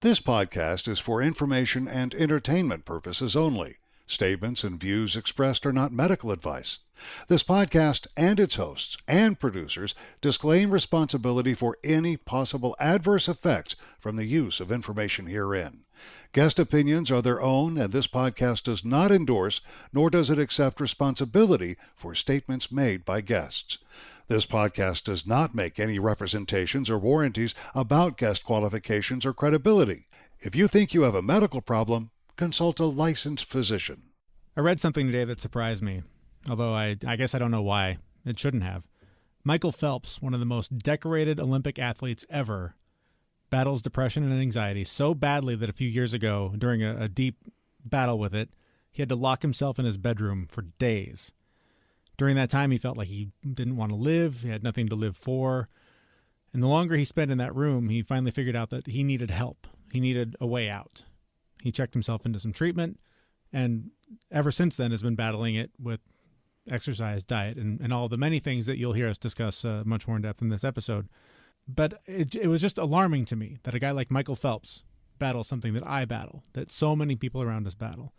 This podcast is for information and entertainment purposes only. Statements and views expressed are not medical advice. This podcast and its hosts and producers disclaim responsibility for any possible adverse effects from the use of information herein. Guest opinions are their own, and this podcast does not endorse nor does it accept responsibility for statements made by guests. This podcast does not make any representations or warranties about guest qualifications or credibility. If you think you have a medical problem, consult a licensed physician. I read something today that surprised me, although I guess I don't know why. It shouldn't have. Michael Phelps, one of the most decorated Olympic athletes ever, battles depression and anxiety so badly that a few years ago, during a deep battle with it, he had to lock himself in his bedroom for days. During that time, he felt like he didn't want to live. He had nothing to live for. And the longer he spent in that room, he finally figured out that he needed help. He needed a way out. He checked himself into some treatment, and ever since then has been battling it with exercise, diet, and all the many things that you'll hear us discuss much more in depth in this episode. But it was just alarming to me that a guy like Michael Phelps battles something that I battle, that so many people around us battle.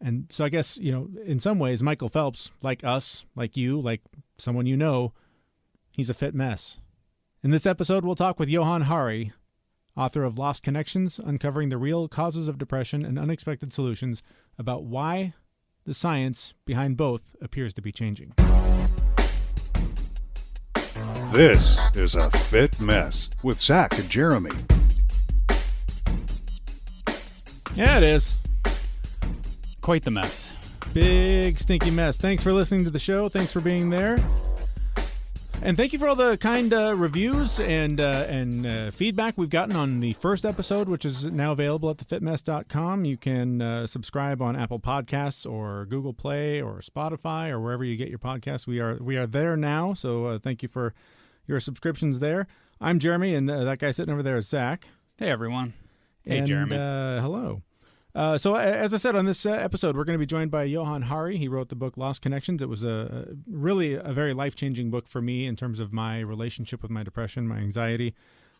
And so I guess, in some ways, Michael Phelps, like us, like you, like someone you know, he's a fit mess. In this episode, we'll talk with Johann Hari, author of Lost Connections, Uncovering the Real Causes of Depression and Unexpected Solutions, about why the science behind both appears to be changing. This is A Fit Mess with Zach and Jeremy. Yeah, it is. Quite the mess. Big stinky mess. Thanks for listening to the show. Thanks for being there. And thank you for all the kind reviews and feedback we've gotten on the first episode, which is now available at thefitmess.com. You can subscribe on Apple Podcasts or Google Play or Spotify or wherever you get your podcasts. We are there now, so thank you for your subscriptions there. I'm Jeremy, and that guy sitting over there is Zach. Hey, everyone. Hey, and, Jeremy. Hello. So as I said, on this episode, we're going to be joined by Johann Hari. He wrote the book Lost Connections. It was really a very life-changing book for me in terms of my relationship with my depression, my anxiety.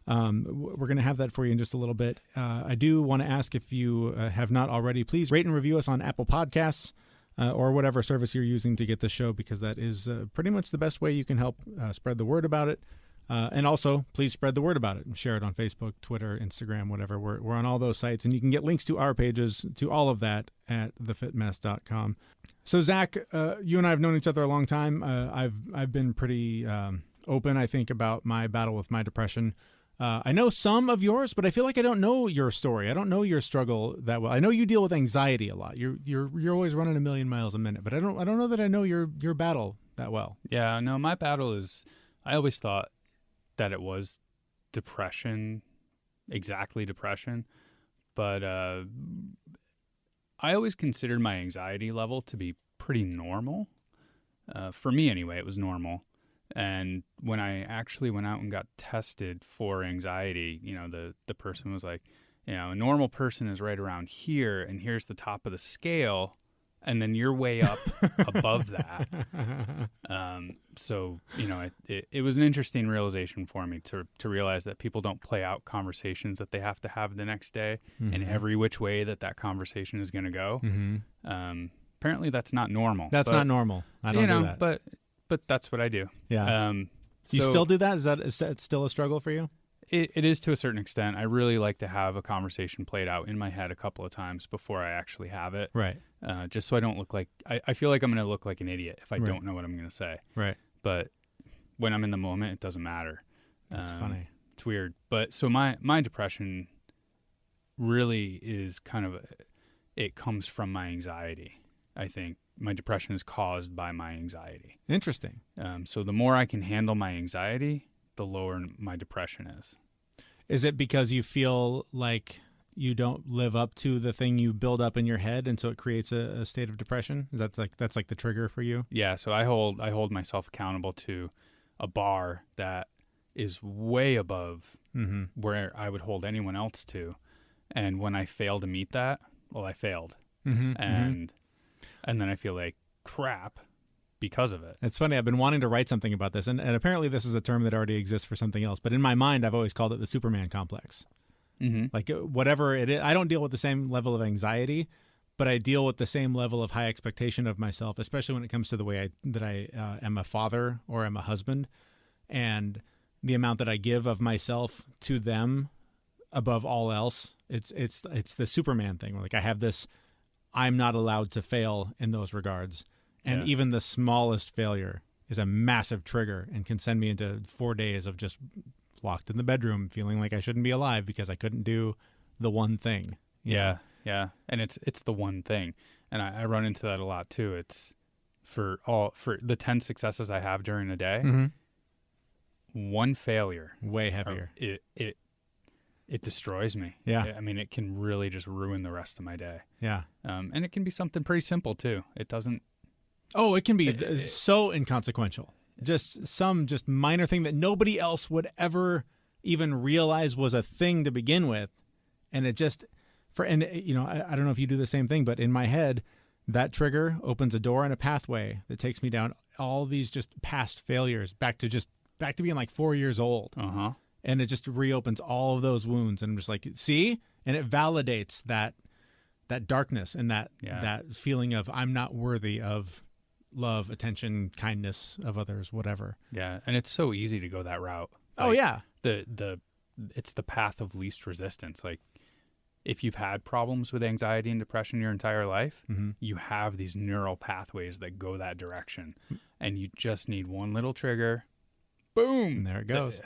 We're going to have that for you in just a little bit. I do want to ask, if you have not already, please rate and review us on Apple Podcasts or whatever service you're using to get this show, because that is pretty much the best way you can help spread the word about it. And also, please spread the word about it and share it on Facebook, Twitter, Instagram, whatever. We're on all those sites, and you can get links to our pages, to all of that, at thefitmess.com. So, Zach, you and I have known each other a long time. I've been pretty open, I think, about my battle with my depression. I know some of yours, but I feel like I don't know your story. I don't know your struggle that well. I know you deal with anxiety a lot. You're always running a million miles a minute, but I don't know that I know your battle that well. Yeah, no, my battle is, I always thought that it was depression, exactly depression. But I always considered my anxiety level to be pretty normal. For me anyway, it was normal. And when I actually went out and got tested for anxiety, the person was like, a normal person is right around here, and here's the top of the scale, and then you're way up above that. So, it was an interesting realization for me to realize that people don't play out conversations that they have to have the next day, Mm-hmm. and every which way that conversation is going to go. Mm-hmm. Apparently that's not normal. That's not normal. I don't do that. But that's what I do. Yeah. You still do that? Is that still a struggle for you? It is to a certain extent. I really like to have a conversation played out in my head a couple of times before I actually have it. Right. Just so I don't look like, I feel like I'm going to look like an idiot if I Right. don't know what I'm going to say. Right. But when I'm in the moment, it doesn't matter. That's funny. It's weird. But so my depression really is it comes from my anxiety. I think my depression is caused by my anxiety. Interesting. So the more I can handle my anxiety, the lower my depression is. Is it because you feel like you don't live up to the thing you build up in your head, and so it creates a state of depression? Is that's like the trigger for you? Yeah, so I hold myself accountable to a bar that is way above Mm-hmm. where I would hold anyone else to. And when I fail to meet that, well, I failed. Mm-hmm. And then I feel like crap because of it. It's funny. I've been wanting to write something about this, and apparently this is a term that already exists for something else. But in my mind, I've always called it the Superman complex. Mm-hmm. Like whatever it is, I don't deal with the same level of anxiety, but I deal with the same level of high expectation of myself, especially when it comes to the way I am a father or am a husband, and the amount that I give of myself to them above all else. It's the Superman thing. Where like I have this, I'm not allowed to fail in those regards, and even the smallest failure is a massive trigger and can send me into 4 days of just locked in the bedroom feeling like I shouldn't be alive because I couldn't do the one thing. you know? Yeah. And it's the one thing. And I run into that a lot too. It's for the 10 successes I have during a day, one failure, Way heavier. it destroys me. Yeah. I mean, it can really just ruin the rest of my day. Yeah. And it can be something pretty simple too. It doesn't. Oh, it can be so inconsequential. Just some minor thing that nobody else would ever even realize was a thing to begin with. And it just, I don't know if you do the same thing, but in my head, that trigger opens a door and a pathway that takes me down all these just past failures back to being like 4 years old. Uh-huh. And it just reopens all of those wounds. And I'm just like, see? And it validates that darkness and that feeling of I'm not worthy of love, attention, kindness of others, whatever. Yeah. And it's so easy to go that route. Oh, yeah. It's the path of least resistance. Like, if you've had problems with anxiety and depression your entire life, you have these neural pathways that go that direction. And you just need one little trigger. Boom. And there it goes.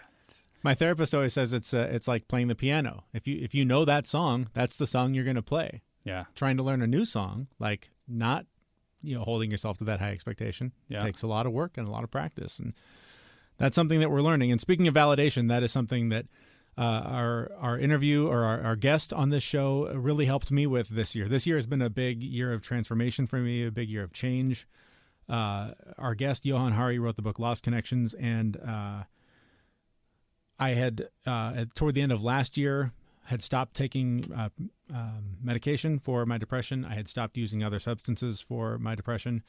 My therapist always says it's like playing the piano. If you know that song, that's the song you're going to play. Yeah. Trying to learn a new song, like not holding yourself to that high expectation, takes a lot of work and a lot of practice. And that's something that we're learning. And speaking of validation, that is something that our interview or our guest on this show really helped me with this year. This year has been a big year of transformation for me, a big year of change. Our guest, Johann Hari, wrote the book Lost Connections, and I had, toward the end of last year, had stopped taking medication for my depression. I had stopped using other substances for my depression.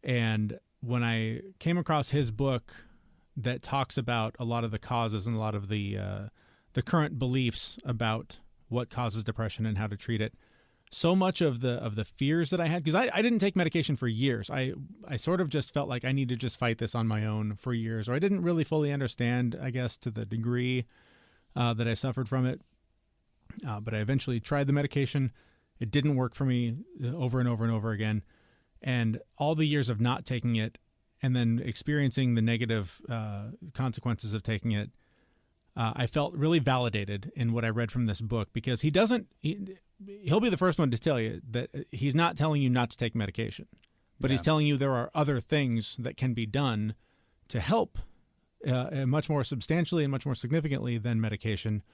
And when I came across his book that talks about a lot of the causes and a lot of the current beliefs about what causes depression and how to treat it, so much of the fears that I had, because I didn't take medication for years. I sort of just felt like I need to just fight this on my own for years, or I didn't really fully understand, I guess, to the degree that I suffered from it. But I eventually tried the medication. It didn't work for me over and over and over again. And all the years of not taking it and then experiencing the negative consequences of taking it, I felt really validated in what I read from this book, because he'll be the first one to tell you that he's not telling you not to take medication, but he's telling you there are other things that can be done to help much more substantially and much more significantly than medication.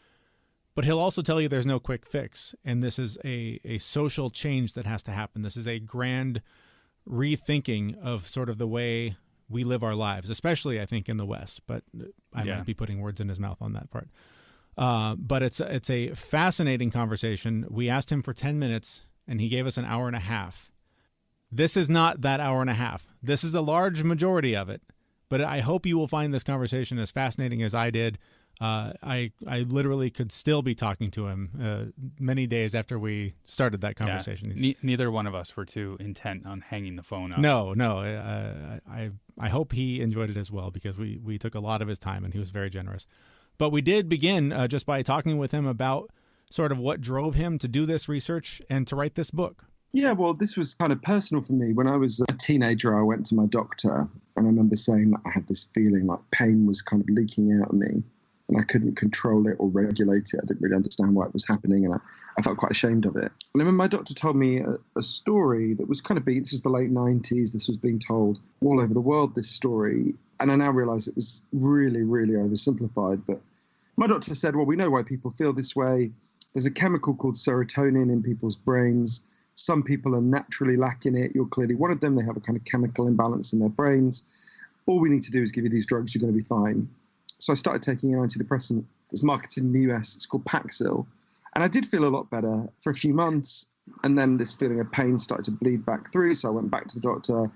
But he'll also tell you there's no quick fix, and this is a social change that has to happen. This is a grand rethinking of sort of the way we live our lives, especially, I think, in the West. But I might be putting words in his mouth on that part. But it's a fascinating conversation. We asked him for 10 minutes, and he gave us an hour and a half. This is not that hour and a half. This is a large majority of it. But I hope you will find this conversation as fascinating as I did. I literally could still be talking to him many days after we started that conversation. Yeah. Neither one of us were too intent on hanging the phone up. No. I hope he enjoyed it as well, because we took a lot of his time and he was very generous. But we did begin just by talking with him about sort of what drove him to do this research and to write this book. Yeah, well, this was kind of personal for me. When I was a teenager, I went to my doctor, and I remember saying that I had this feeling like pain was kind of leaking out of me, and I couldn't control it or regulate it. I didn't really understand why it was happening, and I felt quite ashamed of it. And I remember my doctor told me a story that was kind of this was the late 90s. This was being told all over the world, this story. And I now realize it was really, really oversimplified. But my doctor said, well, we know why people feel this way. There's a chemical called serotonin in people's brains. Some people are naturally lacking it. You're clearly one of them. They have a kind of chemical imbalance in their brains. All we need to do is give you these drugs. You're going to be fine. So I started taking an antidepressant that's marketed in the US. It's called Paxil. And I did feel a lot better for a few months. And then this feeling of pain started to bleed back through. So I went back to the doctor.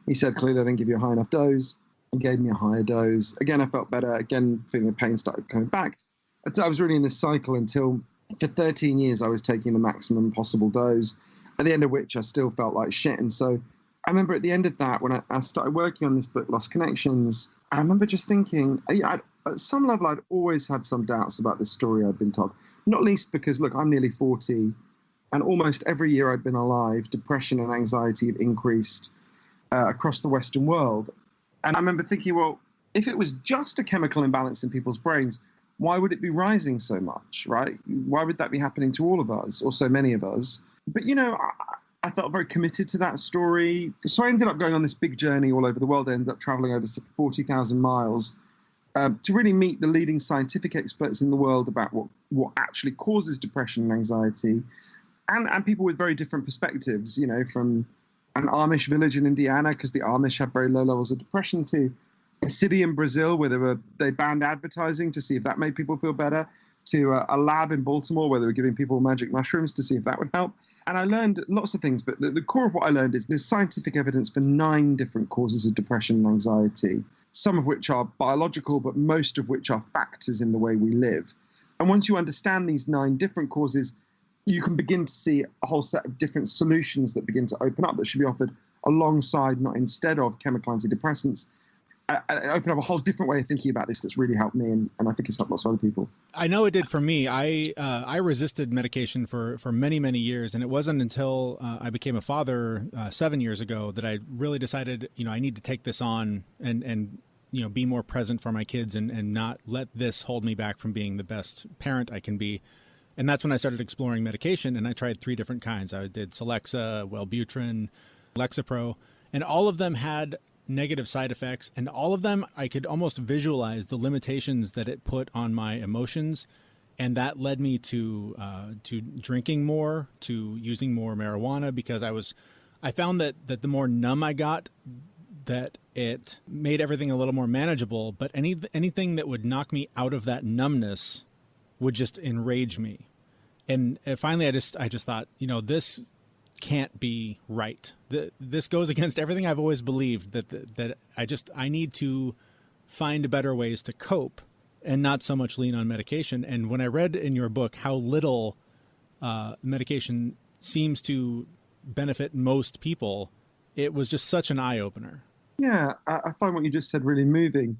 He said, clearly I didn't give you a high enough dose. He gave me a higher dose. Again, I felt better. Again, feeling of pain started coming back. And so I was really in this cycle until For 13 years, I was taking the maximum possible dose, at the end of which I still felt like shit. And so I remember at the end of that, when I started working on this book, Lost Connections, I remember just thinking, at some level, I'd always had some doubts about this story I'd been told, not least because, look, I'm nearly 40, and almost every year I've been alive, depression and anxiety have increased across the Western world. And I remember thinking, well, if it was just a chemical imbalance in people's brains, why would it be rising so much, right? Why would that be happening to all of us, or so many of us? But, I felt very committed to that story. So I ended up going on this big journey all over the world. I ended up traveling over 40,000 miles to really meet the leading scientific experts in the world about what actually causes depression and anxiety, and people with very different perspectives, from an Amish village in Indiana, because the Amish have very low levels of depression, to a city in Brazil where they banned advertising to see if that made people feel better, to a lab in Baltimore where they were giving people magic mushrooms to see if that would help. And I learned lots of things, but the core of what I learned is there's scientific evidence for 9 different causes of depression and anxiety, some of which are biological, but most of which are factors in the way we live. And once you understand these 9 different causes, you can begin to see a whole set of different solutions that begin to open up that should be offered alongside, not instead of, chemical antidepressants. Open up a whole different way of thinking about this that's really helped me, and I think it's helped lots of other people. I know it did for me. I resisted medication for many, many years, and it wasn't until I became a father 7 years ago that I really decided, I need to take this on and be more present for my kids and not let this hold me back from being the best parent I can be. And that's when I started exploring medication, and I tried 3 different kinds. I did Celexa, Wellbutrin, Lexapro, and all of them had negative side effects, and all of them I could almost visualize the limitations that it put on my emotions, and that led me to drinking more, to using more marijuana, because I found that the more numb I got, that it made everything a little more manageable. But anything that would knock me out of that numbness would just enrage me. And finally, I just thought, this can't be right. This goes against everything I've always believed, that I need to find better ways to cope and not so much lean on medication. And when I read in your book how little medication seems to benefit most people, it was just such an eye-opener. Yeah, I find what you just said really moving.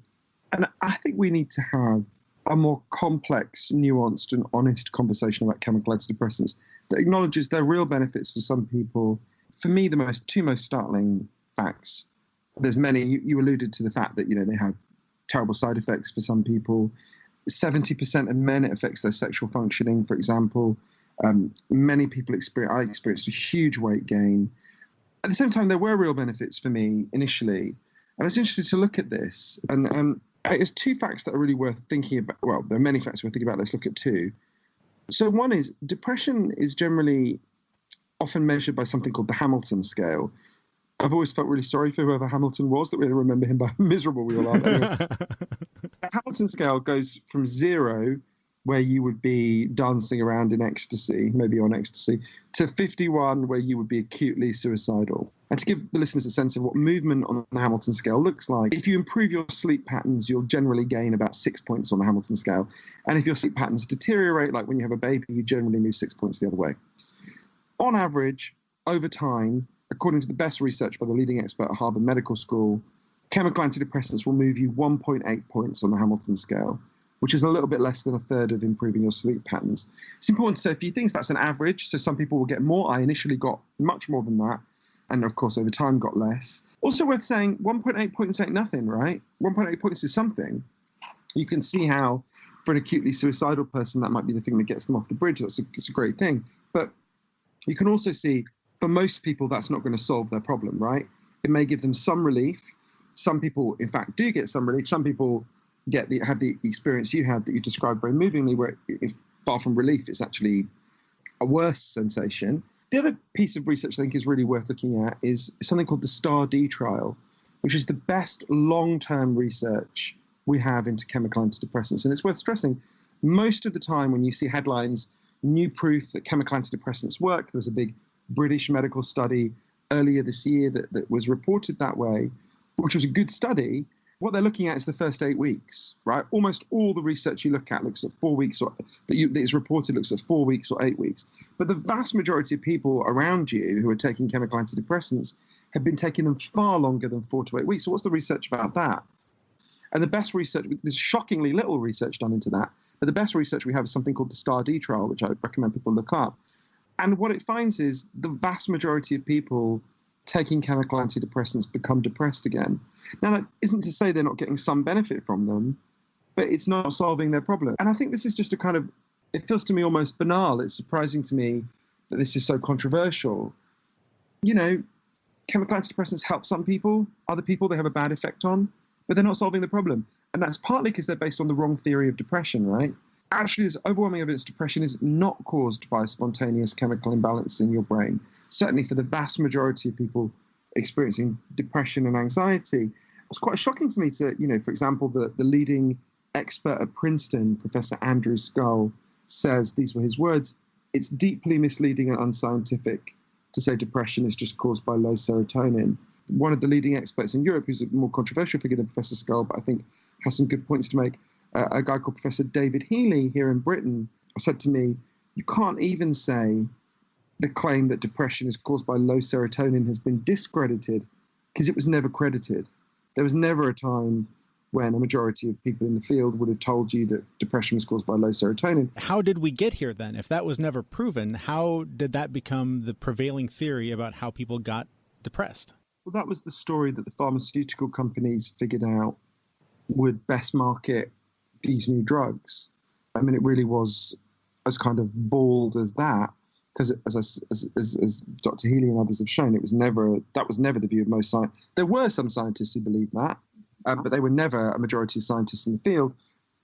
And I think we need to have a more complex, nuanced, and honest conversation about chemical antidepressants that acknowledges their real benefits for some people. For me, the 2 most startling facts, there's many. You alluded to the fact that, they have terrible side effects for some people. 70% of men, it affects their sexual functioning, for example. Many people I experienced a huge weight gain. At the same time, there were real benefits for me initially. And I was interested to look at this. And there's 2 facts that are really worth thinking about. Well, there are many facts worth thinking about. Let's look at 2. So one is depression is generally often measured by something called the Hamilton scale. I've always felt really sorry for whoever Hamilton was, that we remember him by how miserable we all are. Anyway, the Hamilton scale goes from 0, where you would be dancing around in ecstasy, maybe on ecstasy, to 51, where you would be acutely suicidal. And to give the listeners a sense of what movement on the Hamilton scale looks like, if you improve your sleep patterns, you'll generally gain about 6 points on the Hamilton scale. And if your sleep patterns deteriorate, like when you have a baby, you generally lose 6 points the other way. On average, over time, according to the best research by the leading expert at Harvard Medical School, chemical antidepressants will move you 1.8 points on the Hamilton scale, which is a little bit less than a third of improving your sleep patterns. It's important to say a few things. That's an average, so some people will get more. I initially got much more than that, and of course over time got less. Also worth saying, 1.8 points ain't nothing, right? 1.8 points is something. You can see how, for an acutely suicidal person, that might be the thing that gets them off the bridge. It's a great thing. But you can also see, for most people, that's not going to solve their problem, right? It may give them some relief. Some people, in fact, do get some relief. Some people have the experience you had that you described very movingly, where if far from relief, it's actually a worse sensation. The other piece of research I think is really worth looking at is something called the STAR-D trial, which is the best long-term research we have into chemical antidepressants. And it's worth stressing, most of the time when you see headlines, new proof that chemical antidepressants work, there was a big British medical study earlier this year that was reported that way, which was a good study. what they're looking at is the first 8 weeks, right? Almost all the research you look at looks at 4 weeks, or that is reported looks at 4 weeks or 8 weeks. But the vast majority of people around you who are taking chemical antidepressants have been taking them far longer than 4 to 8 weeks. So what's the research about that? And the best research, there's shockingly little research done into that, but the best research we have is something called the STAR-D trial, which I recommend people look up. And what it finds is the vast majority of people taking chemical antidepressants become depressed again. Now, that isn't to say they're not getting some benefit from them, but it's not solving their problem. And I think this is just a kind of, it feels to me almost banal. It's surprising to me that this is so controversial. You know, chemical antidepressants help some people, other people they have a bad effect on, but they're not solving the problem. And that's partly because they're based on the wrong theory of depression, right? Actually, there's overwhelming evidence depression is not caused by a spontaneous chemical imbalance in your brain. Certainly for the vast majority of people experiencing depression and anxiety. It's quite shocking to me to, you know, for example, the leading expert at Princeton, Professor Andrew Scull, says, these were his words, it's deeply misleading and unscientific to say depression is just caused by low serotonin. One of the leading experts in Europe, who's a more controversial figure than Professor Scull, but I think has some good points to make, a guy called Professor David Healy here in Britain, said to me, you can't even say the claim that depression is caused by low serotonin has been discredited because it was never credited. There was never a time when a majority of people in the field would have told you that depression was caused by low serotonin. How did we get here then? If that was never proven, how did that become the prevailing theory about how people got depressed? Well, that was the story that the pharmaceutical companies figured out would best market these new drugs. I mean, it really was as kind of bald as that, because as Dr. Healy and others have shown, that was never the view of most scientists. There were some scientists who believed that, but they were never a majority of scientists in the field.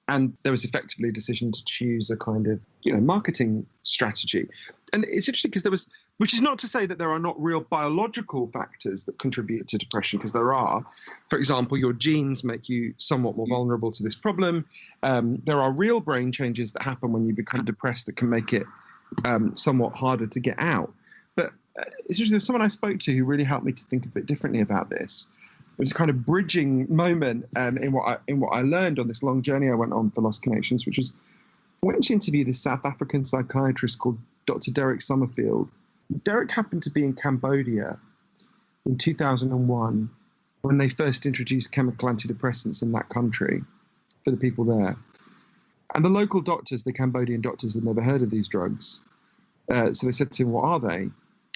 And there was effectively a decision to choose a kind of, you know, marketing strategy. And it's interesting because there was, which is not to say that there are not real biological factors that contribute to depression, because there are. For example, your genes make you somewhat more vulnerable to this problem. There are real brain changes that happen when you become depressed that can make it somewhat harder to get out. But it's just, there's someone I spoke to who really helped me to think a bit differently about this. It was a kind of bridging moment in what I learned on this long journey I went on for Lost Connections, which was I went to interview this South African psychiatrist called Dr. Derek Summerfield. Derek happened to be in Cambodia in 2001 when they first introduced chemical antidepressants in that country for the people there. And the local doctors, the Cambodian doctors, had never heard of these drugs. So they said to him, what are they?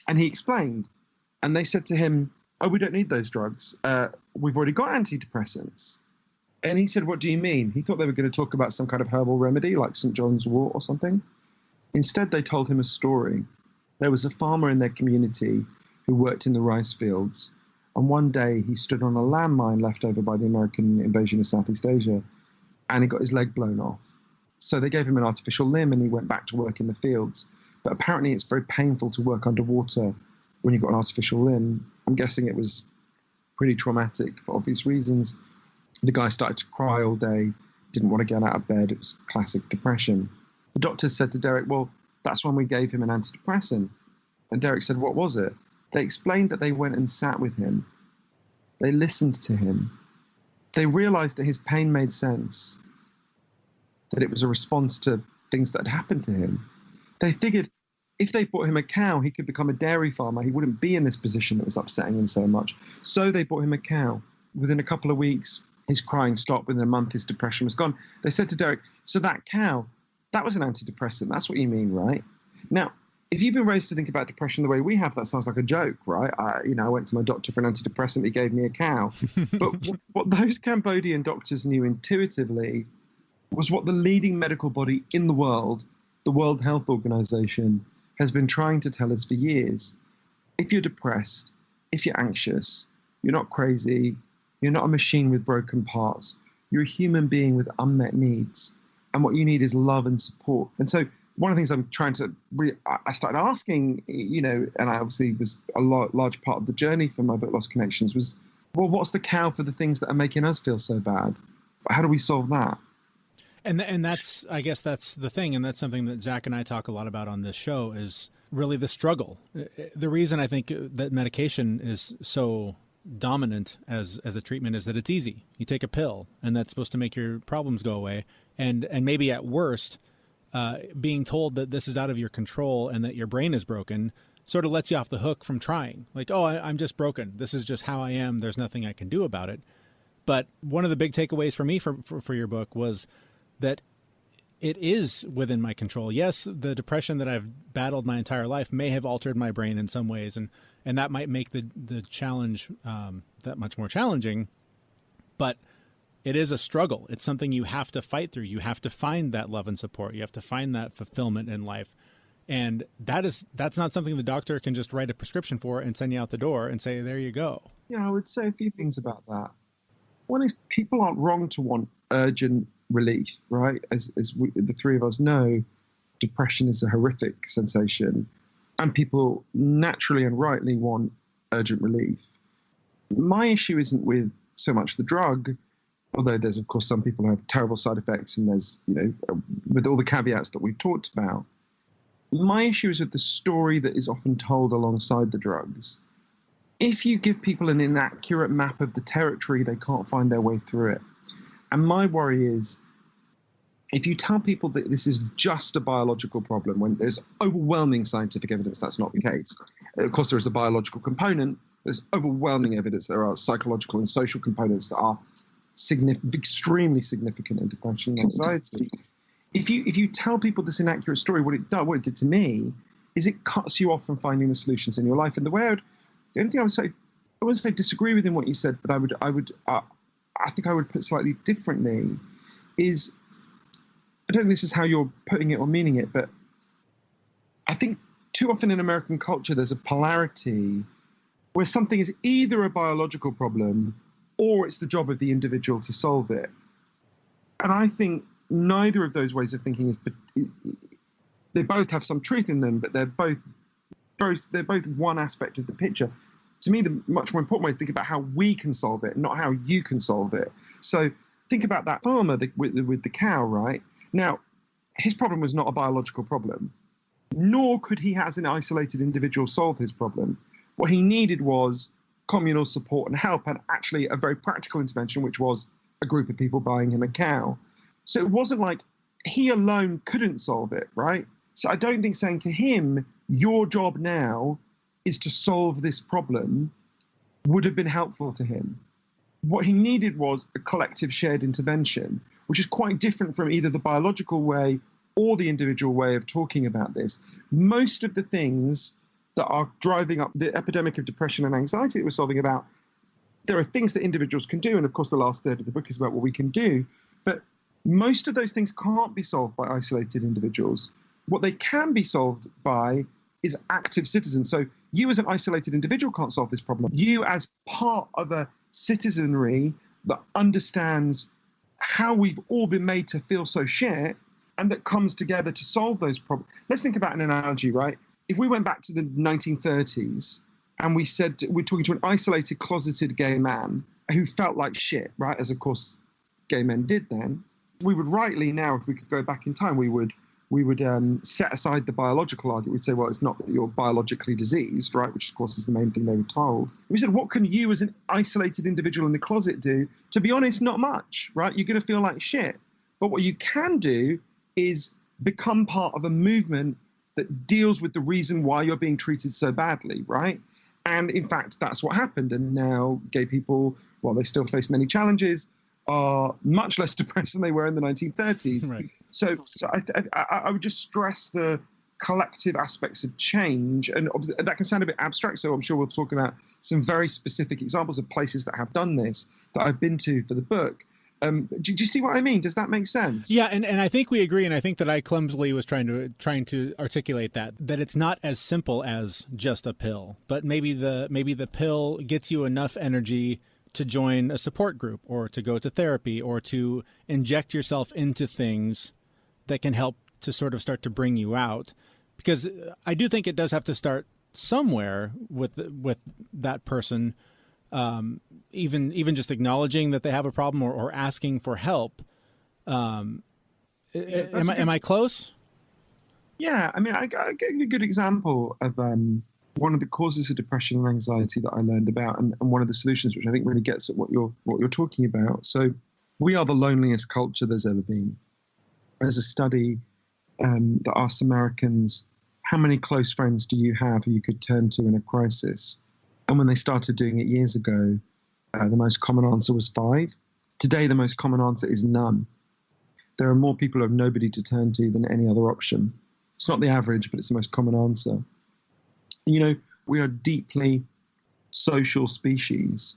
And he explained. And they said to him, oh, we don't need those drugs. We've already got antidepressants. And he said, what do you mean? He thought they were going to talk about some kind of herbal remedy like St. John's wort or something. Instead, they told him a story. There was a farmer in their community who worked in the rice fields. And one day he stood on a landmine left over by the American invasion of Southeast Asia, and he got his leg blown off. So they gave him an artificial limb and he went back to work in the fields. But apparently it's very painful to work underwater when you've got an artificial limb. I'm guessing it was pretty traumatic for obvious reasons. The guy started to cry all day, didn't want to get out of bed. It was classic depression. The doctors said to Derek, well, that's when we gave him an antidepressant. And Derek said, what was it? They explained that they went and sat with him. They listened to him. They realized that his pain made sense, that it was a response to things that had happened to him. They figured if they bought him a cow, he could become a dairy farmer. He wouldn't be in this position that was upsetting him so much. So they bought him a cow. Within a couple of weeks, his crying stopped. Within a month, his depression was gone. They said to Derek, so that cow, that was an antidepressant. That's what you mean, right? Now, if you've been raised to think about depression the way we have, that sounds like a joke, right? I went to my doctor for an antidepressant. He gave me a cow. But what those Cambodian doctors knew intuitively was what the leading medical body in the world Health Organization, has been trying to tell us for years. If you're depressed, if you're anxious, you're not crazy, you're not a machine with broken parts, you're a human being with unmet needs. And what you need is love and support. And so one of the things I'm trying to, I started asking, and I obviously was a large part of the journey for my book Lost Connections was, well, what's the cow for the things that are making us feel so bad? How do we solve that? And that's, I guess that's the thing. And that's something that Zach and I talk a lot about on this show is really the struggle. The reason I think that medication is so dominant as a treatment is that it's easy. You take a pill, and that's supposed to make your problems go away. And maybe at worst, being told that this is out of your control and that your brain is broken sort of lets you off the hook from trying. Like, oh, I'm just broken. This is just how I am. There's nothing I can do about it. But one of the big takeaways for me for your book was that it is within my control. Yes, the depression that I've battled my entire life may have altered my brain in some ways, and that might make the challenge that much more challenging. But it is a struggle. It's something you have to fight through. You have to find that love and support. You have to find that fulfillment in life. And that's not something the doctor can just write a prescription for and send you out the door and say, there you go. Yeah, I would say a few things about that. One is people aren't wrong to want urgent relief, right? As the three of us know, depression is a horrific sensation, and people naturally and rightly want urgent relief. My issue isn't with so much the drug, although there's, of course, some people who have terrible side effects, and there's, with all the caveats that we've talked about. My issue is with the story that is often told alongside the drugs. If you give people an inaccurate map of the territory, they can't find their way through it. And my worry is, if you tell people that this is just a biological problem, when there's overwhelming scientific evidence that's not the case. Of course, there is a biological component. There's overwhelming evidence there are psychological and social components that are extremely significant in depression and anxiety. If you tell people this inaccurate story, what it did to me is it cuts you off from finding the solutions in your life. And the only thing I would say, I wouldn't say disagree with in what you said, but I think I would put slightly differently, is, I don't think this is how you're putting it or meaning it, but I think too often in American culture there's a polarity where something is either a biological problem or it's the job of the individual to solve it. And I think neither of those ways of thinking they both have some truth in them, but they're both one aspect of the picture. To me, the much more important way is to think about how we can solve it, not how you can solve it. So think about that farmer with the cow, right? Now, his problem was not a biological problem, nor could he, as an isolated individual, solve his problem. What he needed was communal support and help, and actually a very practical intervention, which was a group of people buying him a cow. So it wasn't like he alone couldn't solve it, right? So I don't think saying to him, your job now is to solve this problem, would have been helpful to him. What he needed was a collective shared intervention, which is quite different from either the biological way or the individual way of talking about this. Most of the things that are driving up the epidemic of depression and anxiety that we're solving about, there are things that individuals can do, and of course the last third of the book is about what we can do, but most of those things can't be solved by isolated individuals. What they can be solved by is active citizens. So you as an isolated individual can't solve this problem. You as part of a citizenry that understands how we've all been made to feel so shit and that comes together to solve those problems. Let's think about an analogy, right? If we went back to the 1930s and we said, we're talking to an isolated, closeted gay man who felt like shit, right? As of course gay men did then, we would rightly now, if we could go back in time, we would set aside the biological argument. We'd say, well, it's not that you're biologically diseased, right? Which, of course, is the main thing they were told. We said, what can you as an isolated individual in the closet do? To be honest, not much, right? You're going to feel like shit. But what you can do is become part of a movement that deals with the reason why you're being treated so badly, right? And in fact, that's what happened. And now gay people, while they still face many challenges, are much less depressed than they were in the 1930s. Right. So I would just stress the collective aspects of change. And that can sound a bit abstract, so I'm sure we'll talk about some very specific examples of places that have done this that I've been to for the book. Do you see what I mean? Does that make sense? Yeah, and I think we agree, and I think that I clumsily was trying to articulate that it's not as simple as just a pill, but maybe the pill gets you enough energy to join a support group or to go to therapy or to inject yourself into things that can help to sort of start to bring you out. Because I do think it does have to start somewhere with that person, even just acknowledging that they have a problem or asking for help. Am I close? Yeah, I mean, I get a good example of one of the causes of depression and anxiety that I learned about, and one of the solutions, which I think really gets at what you're talking about. So we are the loneliest culture there's ever been. There's a study that asks Americans, how many close friends do you have who you could turn to in a crisis? And when they started doing it years ago, the most common answer was 5. Today, the most common answer is none. There are more people who have nobody to turn to than any other option. It's not the average, but it's the most common answer. You know, we are deeply social species.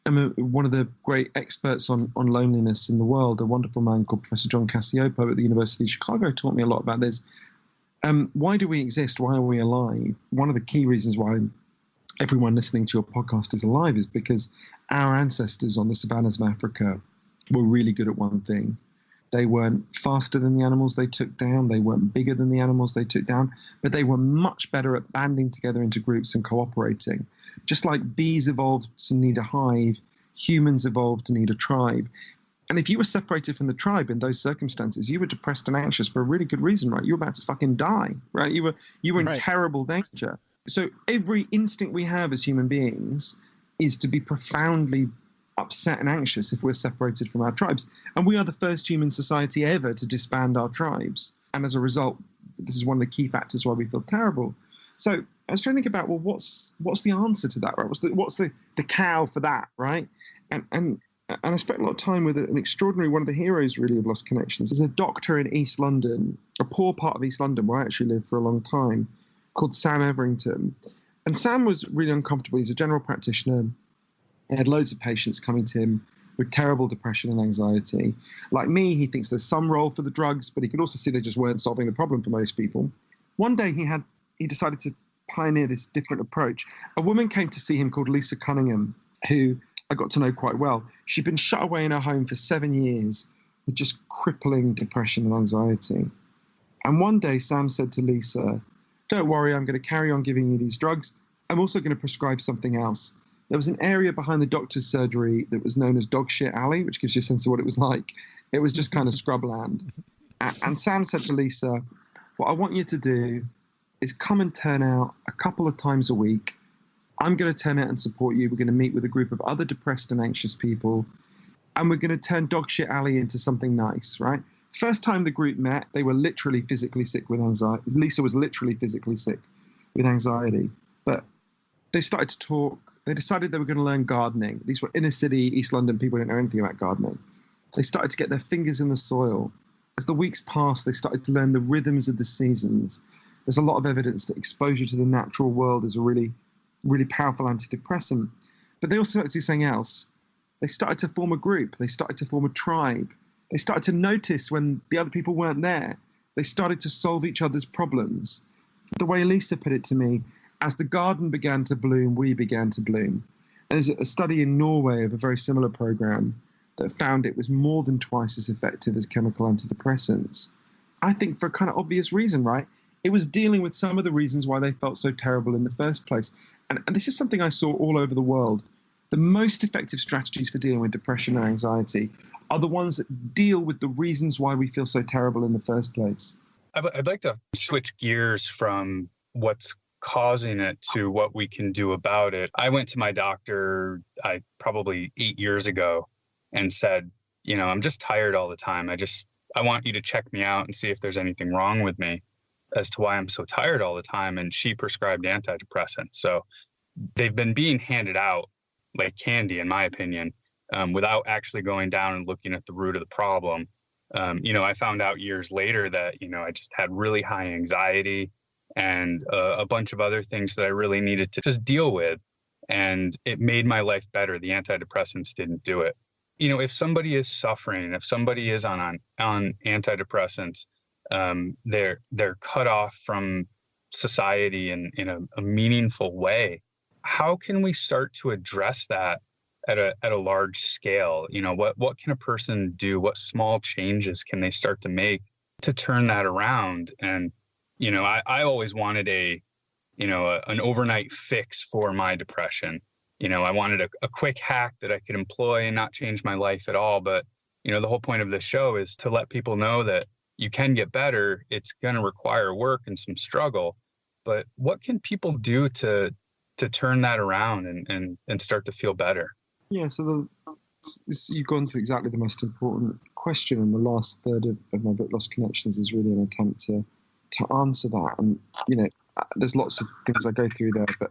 And one of the great experts on loneliness in the world, a wonderful man called Professor John Cacioppo at the University of Chicago, taught me a lot about this. Why do we exist? Why are we alive? One of the key reasons why everyone listening to your podcast is alive is because our ancestors on the savannas of Africa were really good at one thing. They weren't faster than the animals they took down. They weren't bigger than the animals they took down, but they were much better at banding together into groups and cooperating. Just like bees evolved to need a hive, humans evolved to need a tribe. And if you were separated from the tribe in those circumstances, you were depressed and anxious for a really good reason, right? You were about to fucking die, right? You were in Right. terrible danger. So every instinct we have as human beings is to be profoundly upset and anxious if we're separated from our tribes. And we are the first human society ever to disband our tribes. And as a result, this is one of the key factors why we feel terrible. So I was trying to think about, well, what's the answer to that, right? What's the cow for that, right? And I spent a lot of time with an extraordinary, one of the heroes really of Lost Connections. There's a doctor in East London, a poor part of East London where I actually lived for a long time, called Sam Everington. And Sam was really uncomfortable. He's a general practitioner. He had loads of patients coming to him with terrible depression and anxiety. Like me, he thinks there's some role for the drugs, but he could also see they just weren't solving the problem for most people. One day he decided to pioneer this different approach. A woman came to see him called Lisa Cunningham, who I got to know quite well. She'd been shut away in her home for 7 years with just crippling depression and anxiety. And one day Sam said to Lisa, don't worry, I'm going to carry on giving you these drugs. I'm also going to prescribe something else. There was an area behind the doctor's surgery that was known as Dog Shit Alley, which gives you a sense of what it was like. It was just kind of scrubland. And Sam said to Lisa, what I want you to do is come and turn out a couple of times a week. I'm going to turn out and support you. We're going to meet with a group of other depressed and anxious people, and we're going to turn Dog Shit Alley into something nice, right? First time the group met, they were literally physically sick with anxiety. Lisa was literally physically sick with anxiety. But they started to talk. They decided they were going to learn gardening. These were inner city East London people who didn't know anything about gardening. They started to get their fingers in the soil. As the weeks passed, they started to learn the rhythms of the seasons. There's a lot of evidence that exposure to the natural world is a really, really powerful antidepressant. But they also started to do something else. They started to form a group. They started to form a tribe. They started to notice when the other people weren't there. They started to solve each other's problems. The way Lisa put it to me, as the garden began to bloom, we began to bloom. And there's a study in Norway of a very similar program that found it was more than twice as effective as chemical antidepressants. I think for a kind of obvious reason, right? It was dealing with some of the reasons why they felt so terrible in the first place. And this is something I saw all over the world. The most effective strategies for dealing with depression and anxiety are the ones that deal with the reasons why we feel so terrible in the first place. I'd like to switch gears from what's causing it to what we can do about it. I went to my doctor probably 8 years ago and said, I'm just tired all the time. I want you to check me out and see if there's anything wrong with me as to why I'm so tired all the time. And she prescribed antidepressants. So they've been being handed out like candy, in my opinion, without actually going down and looking at the root of the problem. I found out years later that, I just had really high anxiety and a bunch of other things that I really needed to just deal with. And it made my life better. The antidepressants didn't do it. If somebody is suffering, if somebody is on antidepressants, they're cut off from society in a meaningful way. How can we start to address that at a large scale? What can a person do? What small changes can they start to make to turn that around? And I always wanted an overnight fix for my depression. I wanted a quick hack that I could employ and not change my life at all. But the whole point of this show is to let people know that you can get better. It's going to require work and some struggle, But what can people do to turn that around and start to feel better? Yeah, so you've gone to exactly the most important question, and the last third of my book, Lost Connections, is really an attempt to answer that. And, there's lots of things I go through there, but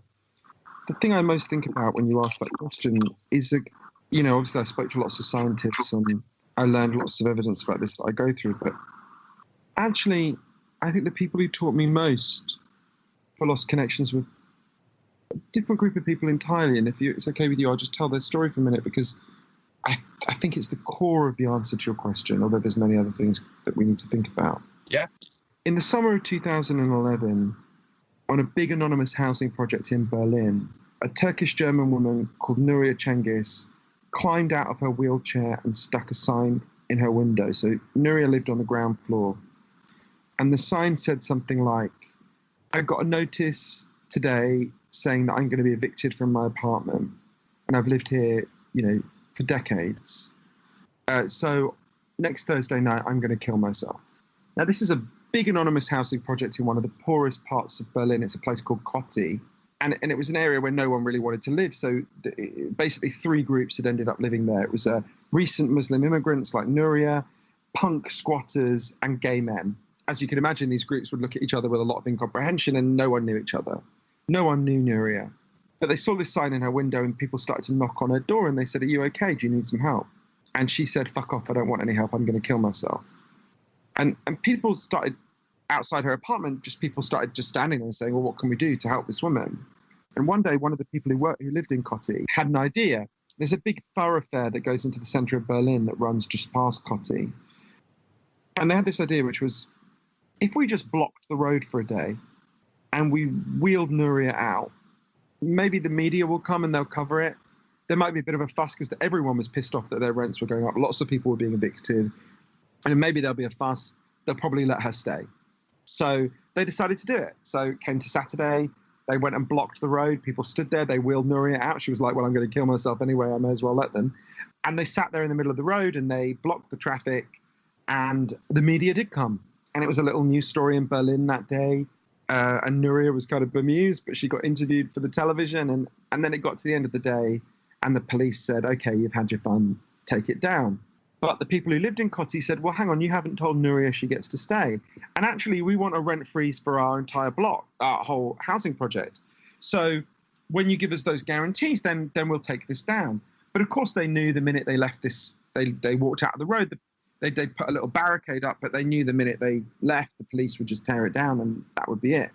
the thing I most think about when you ask that question is, obviously I spoke to lots of scientists and I learned lots of evidence about this that I go through, but actually, I think the people who taught me most for Lost Connections were a different group of people entirely. And if it's okay with you, I'll just tell their story for a minute, because I think it's the core of the answer to your question, although there's many other things that we need to think about. Yeah. In the summer of 2011, on a big anonymous housing project in Berlin, a Turkish-German woman called Nuria Cengiz climbed out of her wheelchair and stuck a sign in her window. So Nuria lived on the ground floor. And the sign said something like, "I got a notice today saying that I'm going to be evicted from my apartment. And I've lived here, for decades. So next Thursday night, I'm going to kill myself." Now, this is a big anonymous housing project in one of the poorest parts of Berlin. It's a place called Kotti. And it was an area where no one really wanted to live. So basically 3 groups had ended up living there. It was recent Muslim immigrants like Nuria, punk squatters, and gay men. As you can imagine, these groups would look at each other with a lot of incomprehension, and no one knew each other. No one knew Nuria. But they saw this sign in her window, and people started to knock on her door, and they said, "Are you okay? Do you need some help?" And she said, "Fuck off, I don't want any help. I'm going to kill myself." And people started outside her apartment, people started just standing there and saying, "Well, what can we do to help this woman?" And one day, one of the people who lived in Kotti had an idea. There's a big thoroughfare that goes into the center of Berlin that runs just past Kotti. And they had this idea, which was, if we just blocked the road for a day and we wheeled Nuria out, maybe the media will come and they'll cover it. There might be a bit of a fuss because everyone was pissed off that their rents were going up. Lots of people were being evicted. And maybe there'll be a fuss. They'll probably let her stay. So they decided to do it. So it came to Saturday. They went and blocked the road. People stood there. They wheeled Nuria out. She was like, "Well, I'm going to kill myself anyway. I may as well let them." And they sat there in the middle of the road and they blocked the traffic. And the media did come. And it was a little news story in Berlin that day. And Nuria was kind of bemused, but she got interviewed for the television. And then it got to the end of the day and the police said, "Okay, you've had your fun. Take it down." But the people who lived in Kotti said, "Well, hang on, you haven't told Nuria she gets to stay. And actually, we want a rent freeze for our entire block, our whole housing project. So when you give us those guarantees, then we'll take this down." But of course, they knew the minute they left this, they walked out of the road, they put a little barricade up, but they knew the minute they left, the police would just tear it down and that would be it.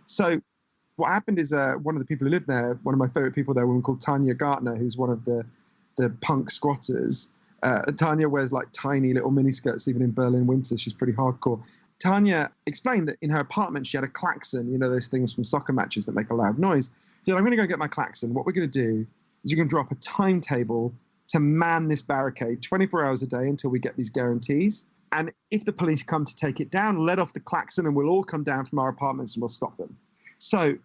So what happened is one of the people who lived there, one of my favorite people there, a woman called Tanya Gartner, who's one of the punk squatters. Tanya wears like tiny little miniskirts even in Berlin winter. She's pretty hardcore. Tanya explained that in her apartment she had a klaxon, those things from soccer matches that make a loud noise. She said, "I'm going to go get my klaxon. What we're going to do is you're going to drop a timetable to man this barricade 24 hours a day until we get these guarantees. And if the police come to take it down, let off the klaxon and we'll all come down from our apartments and we'll stop them." So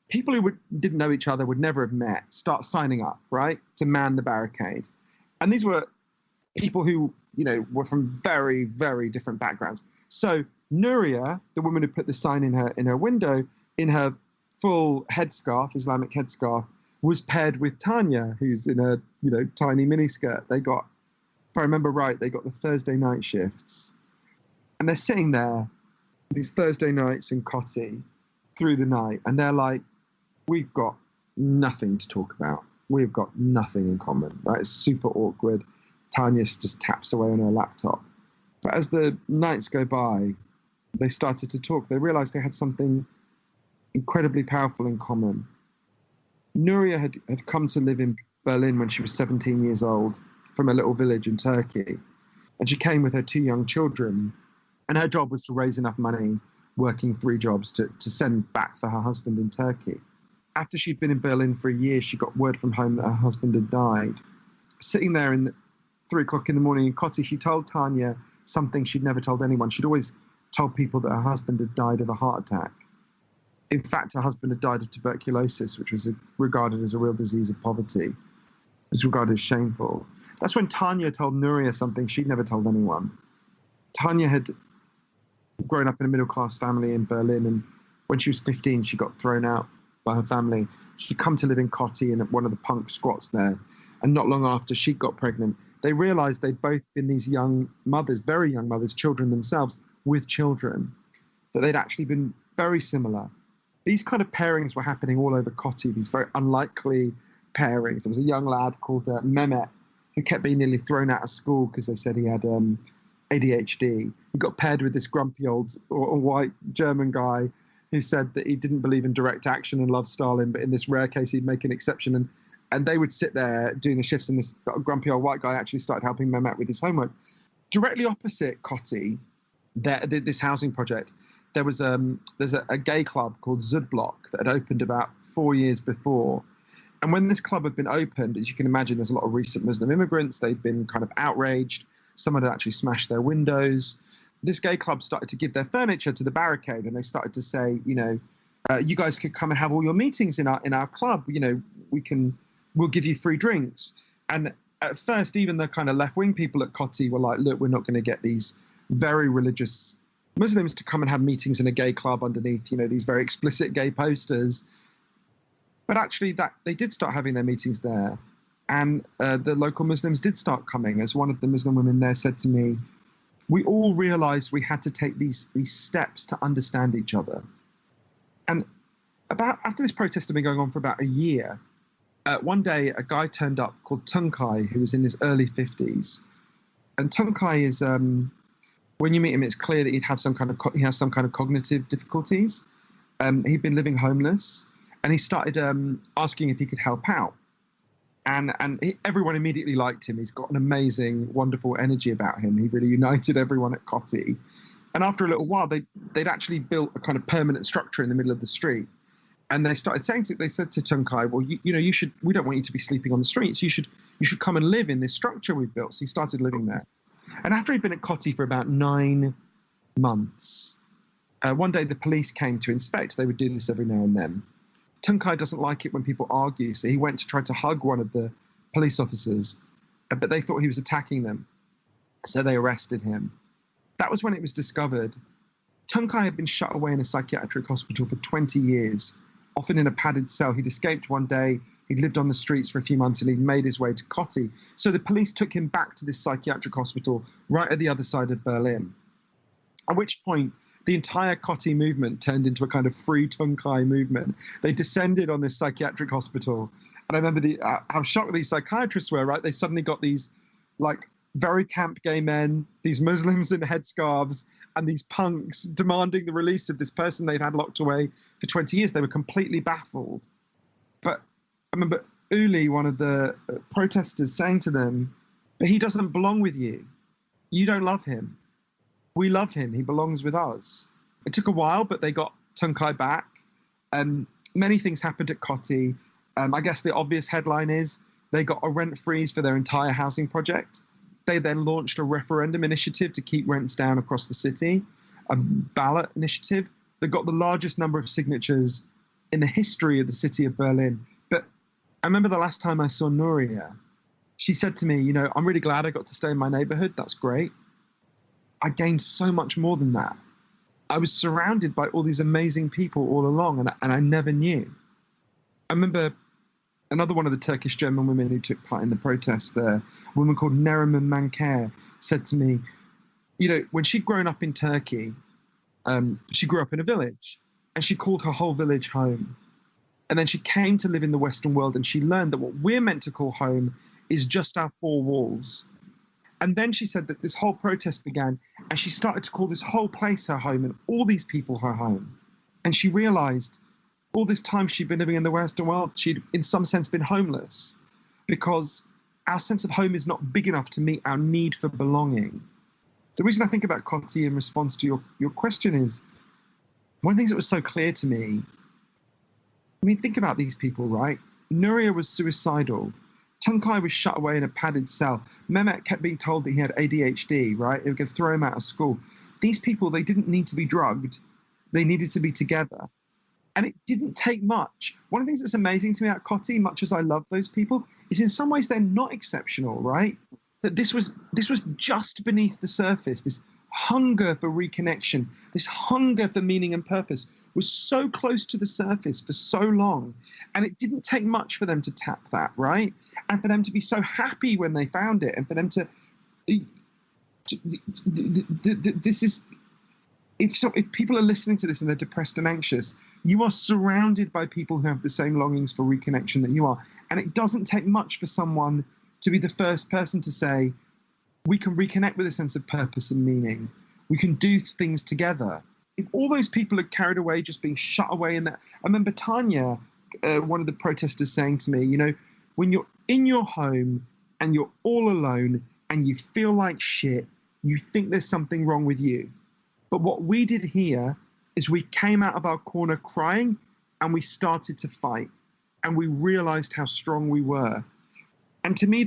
people who didn't know each other, would never have met, start signing up, right, to man the barricade. And these were people who, were from very, very different backgrounds. So Nuria, the woman who put the sign in her window, in her full headscarf, Islamic headscarf, was paired with Tanya, who's in a tiny miniskirt. They got, if I remember right, they got the Thursday night shifts, and they're sitting there these Thursday nights in Kotti through the night, and they're like, "We've got nothing to talk about. We've got nothing in common." Right? It's super awkward. Tanya just taps away on her laptop. But as the nights go by, they started to talk. They realized they had something incredibly powerful in common. Nuria had come to live in Berlin when she was 17 years old from a little village in Turkey. And she came with her 2 young children. And her job was to raise enough money, working 3 jobs, to send back for her husband in Turkey. After she'd been in Berlin for a year, she got word from home that her husband had died. Sitting there in 3 o'clock in the morning in Kotti, she told Tanya something she'd never told anyone. She'd always told people that her husband had died of a heart attack. In fact, her husband had died of tuberculosis, which was regarded as a real disease of poverty. It was regarded as shameful. That's when Tanya told Nuria something she'd never told anyone. Tanya had grown up in a middle-class family in Berlin, and when she was 15, she got thrown out by her family. She'd come to live in Cottey in one of the punk squats there. And not long after she got pregnant, they realized they'd both been these young mothers, very young mothers, children themselves, with children, that they'd actually been very similar. These kind of pairings were happening all over Cottey, these very unlikely pairings. There was a young lad called Mehmet who kept being nearly thrown out of school because they said he had ADHD. He got paired with this grumpy old or white German guy who said that he didn't believe in direct action and loved Stalin, but in this rare case he'd make an exception. And they would sit there doing the shifts, and this grumpy old white guy actually started helping Mehmet with his homework. Directly opposite Cottey, this housing project, there's a gay club called Zuidblok that had opened about 4 years before. And when this club had been opened, as you can imagine, there's a lot of recent Muslim immigrants. They'd been kind of outraged. Someone had actually smashed their windows. This gay club started to give their furniture to the barricade, and they started to say, you guys could come and have all your meetings in our club. We'll give you free drinks. And at first, even the kind of left-wing people at Cottey were like, look, we're not going to get these very religious Muslims to come and have meetings in a gay club underneath, these very explicit gay posters. But actually, that they did start having their meetings there. And the local Muslims did start coming. As one of the Muslim women there said to me, we all realized we had to take these steps to understand each other. And after this protest had been going on for about a year, one day a guy turned up called Tunkai, who was in his early 50s. And Tunkai is, when you meet him, it's clear that he has some kind of cognitive difficulties. He'd been living homeless, and he started asking if he could help out. And everyone immediately liked him. He's got an amazing, wonderful energy about him. He really united everyone at Cottey. And after a little while, they'd actually built a kind of permanent structure in the middle of the street. And they started saying they said to Tunkai, well, we don't want you to be sleeping on the streets. You should come and live in this structure we've built. So he started living there. And after he'd been at Cottey for about 9 months, one day the police came to inspect. They would do this every now and then. Tunkai doesn't like it when people argue, so he went to try to hug one of the police officers, but they thought he was attacking them, so they arrested him. That was when it was discovered. Tunkai had been shut away in a psychiatric hospital for 20 years, often in a padded cell. He'd escaped one day, he'd lived on the streets for a few months, and he'd made his way to Cottey. So the police took him back to this psychiatric hospital right at the other side of Berlin, at which point the entire Cottey movement turned into a kind of free Tunkai movement. They descended on this psychiatric hospital. And I remember how shocked these psychiatrists were, right? They suddenly got these very camp gay men, these Muslims in headscarves, and these punks demanding the release of this person they've had locked away for 20 years. They were completely baffled. But I remember Uli, one of the protesters, saying to them, but he doesn't belong with you. You don't love him. We love him. He belongs with us. It took a while, but they got Tunkai back. Many things happened at Cottey. I guess the obvious headline is they got a rent freeze for their entire housing project. They then launched a referendum initiative to keep rents down across the city, a ballot initiative that got the largest number of signatures in the history of the city of Berlin. But I remember the last time I saw Nuria, she said to me, I'm really glad I got to stay in my neighborhood. That's great. I gained so much more than that. I was surrounded by all these amazing people all along, and I never knew. I remember another one of the Turkish German women who took part in the protests there, a woman called Neriman Manker, said to me, when she'd grown up in Turkey, she grew up in a village, and she called her whole village home. And then she came to live in the Western world, and she learned that what we're meant to call home is just our four walls. And then she said that this whole protest began, and she started to call this whole place her home and all these people her home. And she realized all this time she'd been living in the Western world, she'd in some sense been homeless, because our sense of home is not big enough to meet our need for belonging. The reason I think about Cottey in response to your question is, one of the things that was so clear to me, think about these people, right? Nuria was suicidal. Tunkai was shut away in a padded cell. Mehmet kept being told that he had ADHD, right? They were going to throw him out of school. These people, they didn't need to be drugged. They needed to be together. And it didn't take much. One of the things that's amazing to me at Cottey, much as I love those people, is in some ways they're not exceptional, right? That this was just beneath the surface, this hunger for reconnection, this hunger for meaning and purpose was so close to the surface for so long. And it didn't take much for them to tap that, right? And for them to be so happy when they found it, and for them to this is, if people are listening to this and they're depressed and anxious, you are surrounded by people who have the same longings for reconnection that you are. And it doesn't take much for someone to be the first person to say, we can reconnect with a sense of purpose and meaning. We can do things together. If all those people are carried away, just being shut away in that. I remember Tanya, one of the protesters, saying to me, you know, when you're in your home and you're all alone and you feel like shit, you think there's something wrong with you. But what we did here is we came out of our corner crying and we started to fight. And we realized how strong we were. And to me,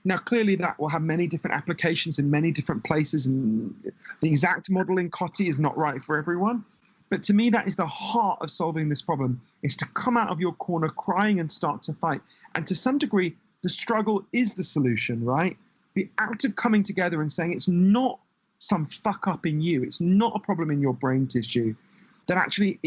now clearly that will have many different applications in many different places. And the exact model in Coty is not right for everyone. But to me, that is the heart of solving this problem, is to come out of your corner crying and start to fight. And to some degree, the struggle is the solution, right? The act of coming together and saying it's not some fuck up in you, it's not a problem in your brain tissue, that actually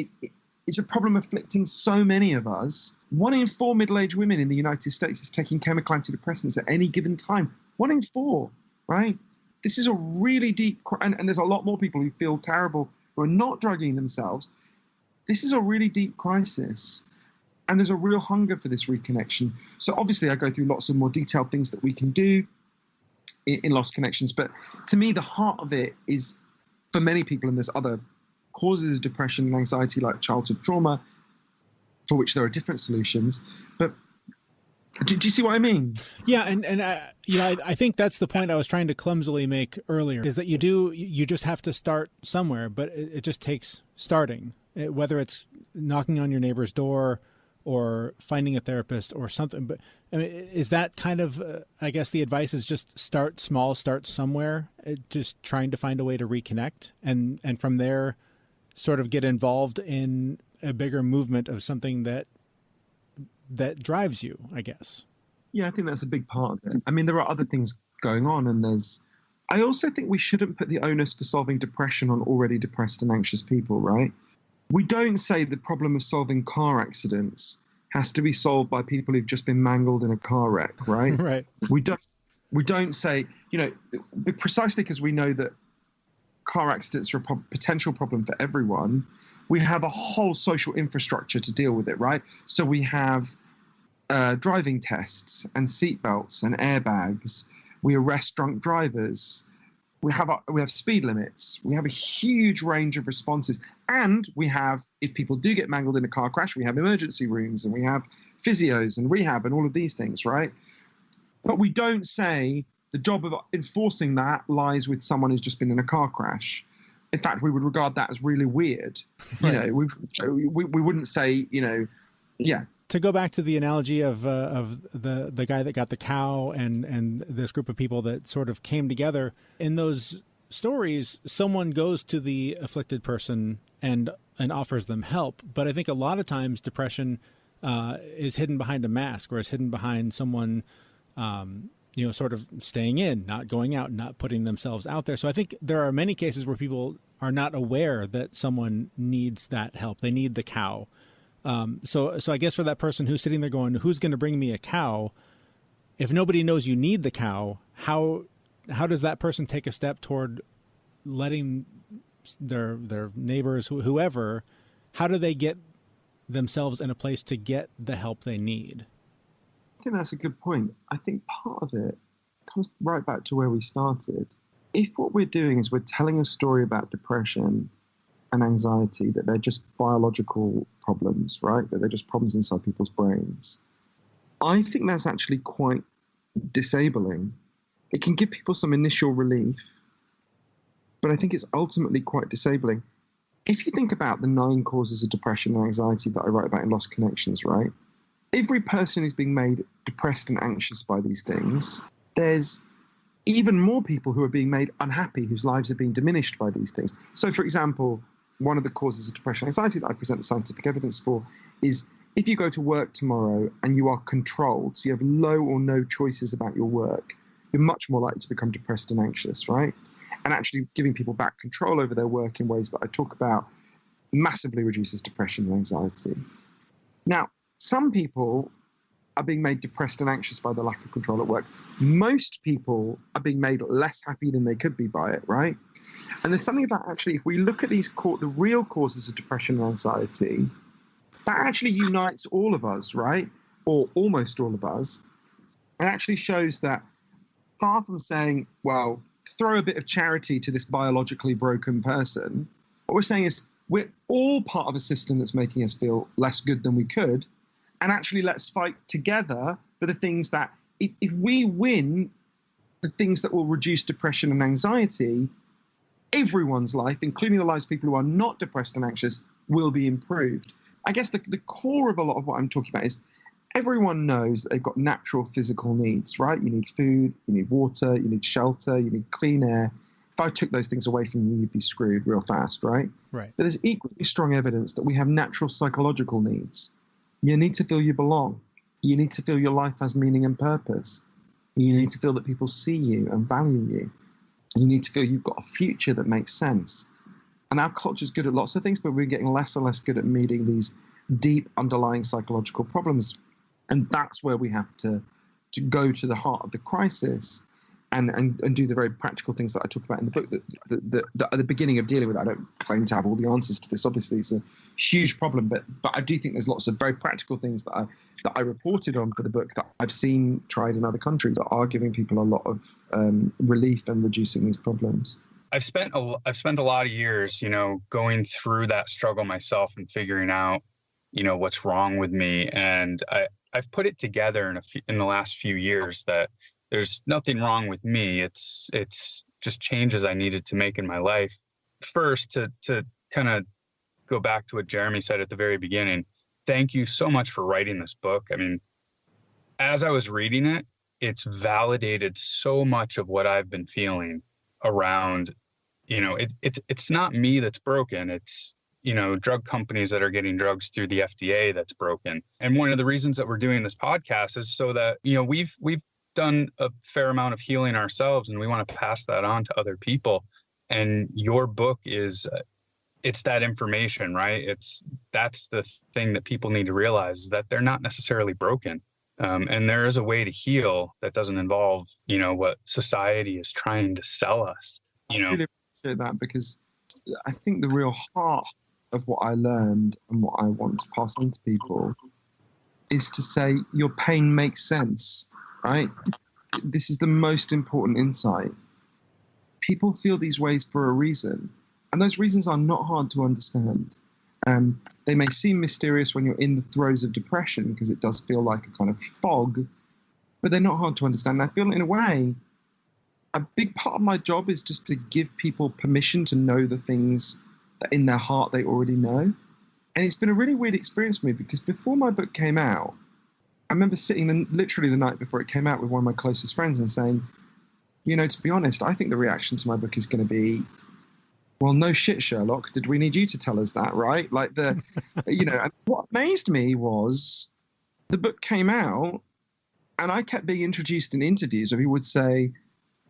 it's a problem afflicting so many of us. 1 in 4 middle-aged women in the United States is taking chemical antidepressants at any given time. 1 in 4, right? This is a really deep, and there's a lot more people who feel terrible who are not drugging themselves. This is a really deep crisis. And there's a real hunger for this reconnection. So obviously I go through lots of more detailed things that we can do in Lost Connections. But to me, the heart of it is, for many people, and there's other causes of depression and anxiety like childhood trauma, for which there are different solutions. But do you see what I mean? Yeah, and I think that's the point I was trying to clumsily make earlier, is that you just have to start somewhere, but it just takes starting, whether it's knocking on your neighbor's door or finding a therapist or something. But I mean, is that kind of, I guess the advice is just start small, start somewhere, just trying to find a way to reconnect, and from there sort of get involved in a bigger movement of something that drives you, I guess. Yeah, I think that's a big part of it. I mean, there are other things going on, and I also think we shouldn't put the onus for solving depression on already depressed and anxious people, right? We don't say the problem of solving car accidents has to be solved by people who've just been mangled in a car wreck, right? Right. We don't say, you know, precisely because we know that car accidents are a potential problem for everyone, we have a whole social infrastructure to deal with it, right? So we have driving tests and seatbelts and airbags. We arrest drunk drivers. We have speed limits. We have a huge range of responses. And we have, if people do get mangled in a car crash, we have emergency rooms, and we have physios and rehab and all of these things, right? But we don't say the job of enforcing that lies with someone who's just been in a car crash. In fact, we would regard that as really weird. Right. You know, we wouldn't say, you know, yeah. To go back to the analogy of the guy that got the cow and this group of people that sort of came together in those stories, someone goes to the afflicted person and offers them help. But I think a lot of times depression is hidden behind a mask, or is hidden behind someone, you know, sort of staying in, not going out, not putting themselves out there. So I think there are many cases where people are not aware that someone needs that help. They need the cow. So I guess for that person who's sitting there going, who's going to bring me a cow? If nobody knows you need the cow, how does that person take a step toward letting their neighbors, whoever, how do they get themselves in a place to get the help they need? I think that's a good point. I think part of it comes right back to where we started. If what we're doing is we're telling a story about depression and anxiety, that they're just biological problems, right? That they're just problems inside people's brains, I think that's actually quite disabling. It can give people some initial relief, but I think it's ultimately quite disabling. If you think about the 9 causes of depression and anxiety that I write about in Lost Connections, right? Every person who's being made depressed and anxious by these things, there's even more people who are being made unhappy, whose lives are being diminished by these things. So, for example, one of the causes of depression and anxiety that I present the scientific evidence for is if you go to work tomorrow and you are controlled, so you have low or no choices about your work, you're much more likely to become depressed and anxious, right? and actually giving people back control over their work in ways that I talk about massively reduces depression and anxiety. Now, some people are being made depressed and anxious by the lack of control at work. Most people are being made less happy than they could be by it, right? And there's something about actually, if we look at the real causes of depression and anxiety, that actually unites all of us, right? Or almost all of us. It actually shows that far from saying, well, throw a bit of charity to this biologically broken person, what we're saying is we're all part of a system that's making us feel less good than we could. And actually, let's fight together for the things that, if we win the things that will reduce depression and anxiety, everyone's life, including the lives of people who are not depressed and anxious, will be improved. I guess the core of a lot of what I'm talking about is everyone knows that they've got natural physical needs, right? You need food, you need water, you need shelter, you need clean air. If I took those things away from you, you'd be screwed real fast, right? Right. But there's equally strong evidence that we have natural psychological needs. You need to feel you belong. You need to feel your life has meaning and purpose. You need to feel that people see you and value you. You need to feel you've got a future that makes sense. And our culture's good at lots of things, but we're getting less and less good at meeting these deep underlying psychological problems. And that's where we have to go to the heart of the crisis and do the very practical things that I talk about in the book that at the beginning of dealing with it. I don't claim to have all the answers to this. Obviously, it's a huge problem, but I do think there's lots of very practical things that I reported on for the book that I've seen tried in other countries that are giving people a lot of relief and reducing these problems. I've spent a lot of years, going through that struggle myself and figuring out, what's wrong with me. And I've put it together in the last few years that there's nothing wrong with me. It's just changes I needed to make in my life. First, to kind of go back to what Jeremy said at the very beginning, thank you so much for writing this book. I mean, as I was reading it, it's validated so much of what I've been feeling around, it's not me that's broken. It's, drug companies that are getting drugs through the FDA that's broken. And one of the reasons that we're doing this podcast is so that, we've done a fair amount of healing ourselves, and we want to pass that on to other people. And your book is, it's that information, right? That's the thing that people need to realize, is that they're not necessarily broken. And there is a way to heal that doesn't involve, what society is trying to sell us. I really appreciate that, because I think the real heart of what I learned and what I want to pass on to people is to say your pain makes sense, right? This is the most important insight. People feel these ways for a reason, and those reasons are not hard to understand. They may seem mysterious when you're in the throes of depression, because it does feel like a kind of fog, but they're not hard to understand. And I feel, in a way, a big part of my job is just to give people permission to know the things that in their heart they already know. And it's been a really weird experience for me, because before my book came out, I remember sitting literally the night before it came out with one of my closest friends and saying, to be honest, I think the reaction to my book is going to be, well, no shit, Sherlock, did we need you to tell us that, right? Like and what amazed me was the book came out and I kept being introduced in interviews where he would say,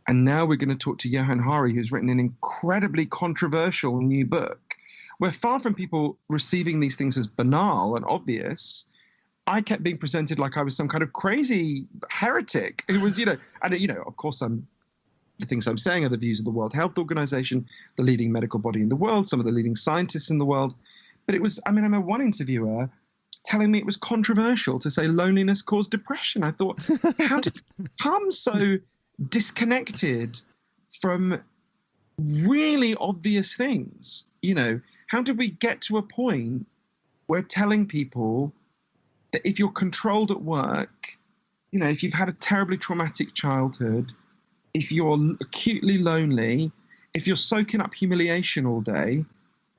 and now we're going to talk to Johann Hari, who's written an incredibly controversial new book, where far from people receiving these things as banal and obvious, I kept being presented like I was some kind of crazy heretic who was, of course the things I'm saying are the views of the World Health Organization, the leading medical body in the world, some of the leading scientists in the world. But it was, I remember one interviewer telling me it was controversial to say loneliness caused depression. I thought, how did it become so disconnected from really obvious things? How did we get to a point where telling people that if you're controlled at work, if you've had a terribly traumatic childhood, if you're acutely lonely, if you're soaking up humiliation all day,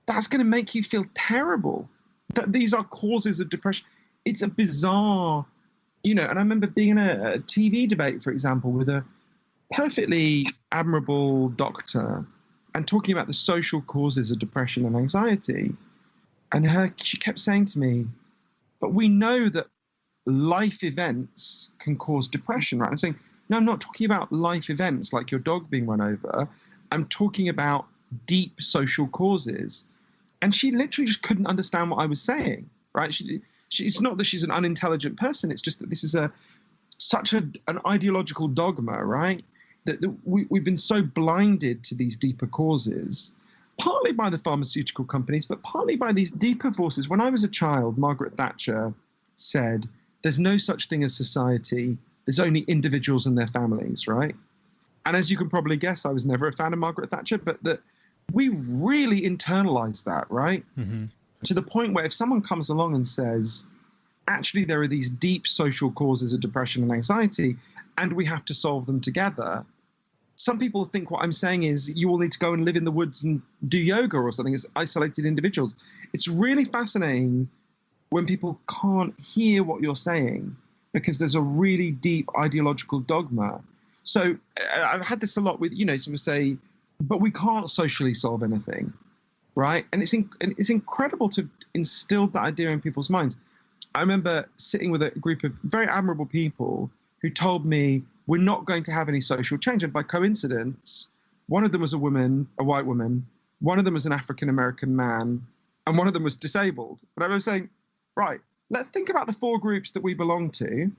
that's going to make you feel terrible. That these are causes of depression. It's a bizarre, and I remember being in a TV debate, for example, with a perfectly admirable doctor and talking about the social causes of depression and anxiety. And she kept saying to me, but we know that life events can cause depression, right? I'm saying, no, I'm not talking about life events like your dog being run over. I'm talking about deep social causes. And she literally just couldn't understand what I was saying, right? It's not that she's an unintelligent person. It's just that this is such an ideological dogma, right? That we've been so blinded to these deeper causes, partly by the pharmaceutical companies, but partly by these deeper forces. When I was a child, Margaret Thatcher said, there's no such thing as society. There's only individuals and their families, right? And as you can probably guess, I was never a fan of Margaret Thatcher, but that we really internalize that, right? Mm-hmm. To the point where if someone comes along and says, actually, there are these deep social causes of depression and anxiety, and we have to solve them together, some people think what I'm saying is you all need to go and live in the woods and do yoga or something as isolated individuals. It's really fascinating when people can't hear what you're saying because there's a really deep ideological dogma. So I've had this a lot with, someone say, but we can't socially solve anything, right? And it's incredible to instill that idea in people's minds. I remember sitting with a group of very admirable people who told me, we're not going to have any social change. And by coincidence, one of them was a woman, a white woman, one of them was an African-American man, and one of them was disabled. But I was saying, right, let's think about the four groups that we belong to,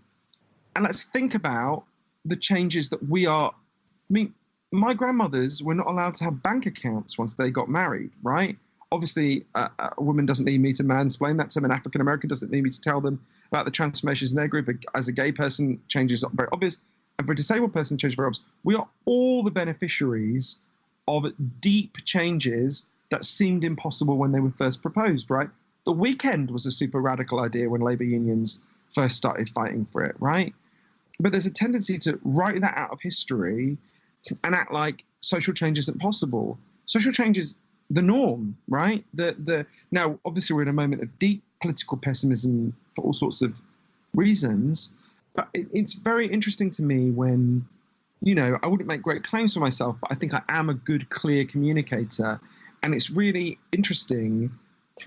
and let's think about the changes that we are. I mean, my grandmothers were not allowed to have bank accounts once they got married, right? Obviously, a woman doesn't need me to mansplain that to them. An African-American doesn't need me to tell them about the transformations in their group. As a gay person, changes are very obvious. And for a disabled person, changes are very obvious. We are all the beneficiaries of deep changes that seemed impossible when they were first proposed, right? The weekend was a super radical idea when labor unions first started fighting for it, right? But there's a tendency to write that out of history and act like social change isn't possible. Social change is the norm, right? Now, obviously, we're in a moment of deep political pessimism for all sorts of reasons, but it's very interesting to me when, I wouldn't make great claims for myself, but I think I am a good, clear communicator. And it's really interesting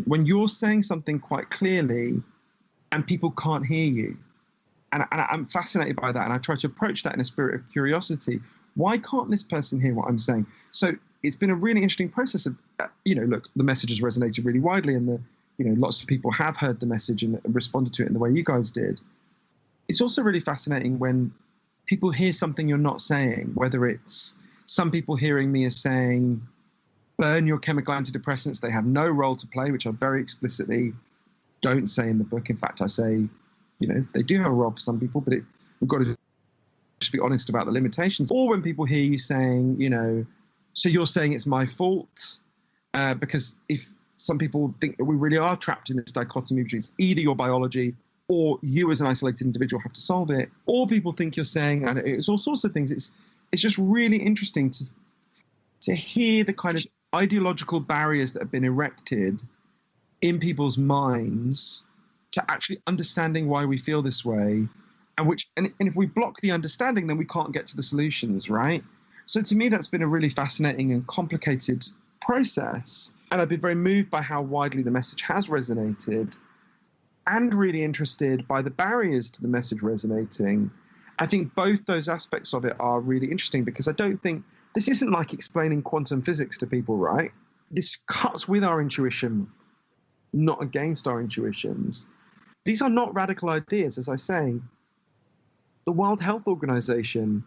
when you're saying something quite clearly and people can't hear you. And I'm fascinated by that. And I try to approach that in a spirit of curiosity. Why can't this person hear what I'm saying? So it's been a really interesting process of, look, the message has resonated really widely and lots of people have heard the message and responded to it in the way you guys did. It's also really fascinating when people hear something you're not saying, whether it's some people hearing me as saying, burn your chemical antidepressants, they have no role to play, which I very explicitly don't say in the book. In fact, I say, they do have a role for some people, but we've got to just be honest about the limitations. Or when people hear you saying, so you're saying it's my fault, because if some people think that we really are trapped in this dichotomy between either your biology or you as an isolated individual have to solve it, or people think you're saying, and it's all sorts of things. It's just really interesting to hear the kind of ideological barriers that have been erected in people's minds to actually understanding why we feel this way, and if we block the understanding, then we can't get to the solutions, right? So to me, that's been a really fascinating and complicated process. And I've been very moved by how widely the message has resonated and really interested by the barriers to the message resonating. I think both those aspects of it are really interesting because I don't think this isn't like explaining quantum physics to people, right? This cuts with our intuition, not against our intuitions. These are not radical ideas, as I say. The World Health Organization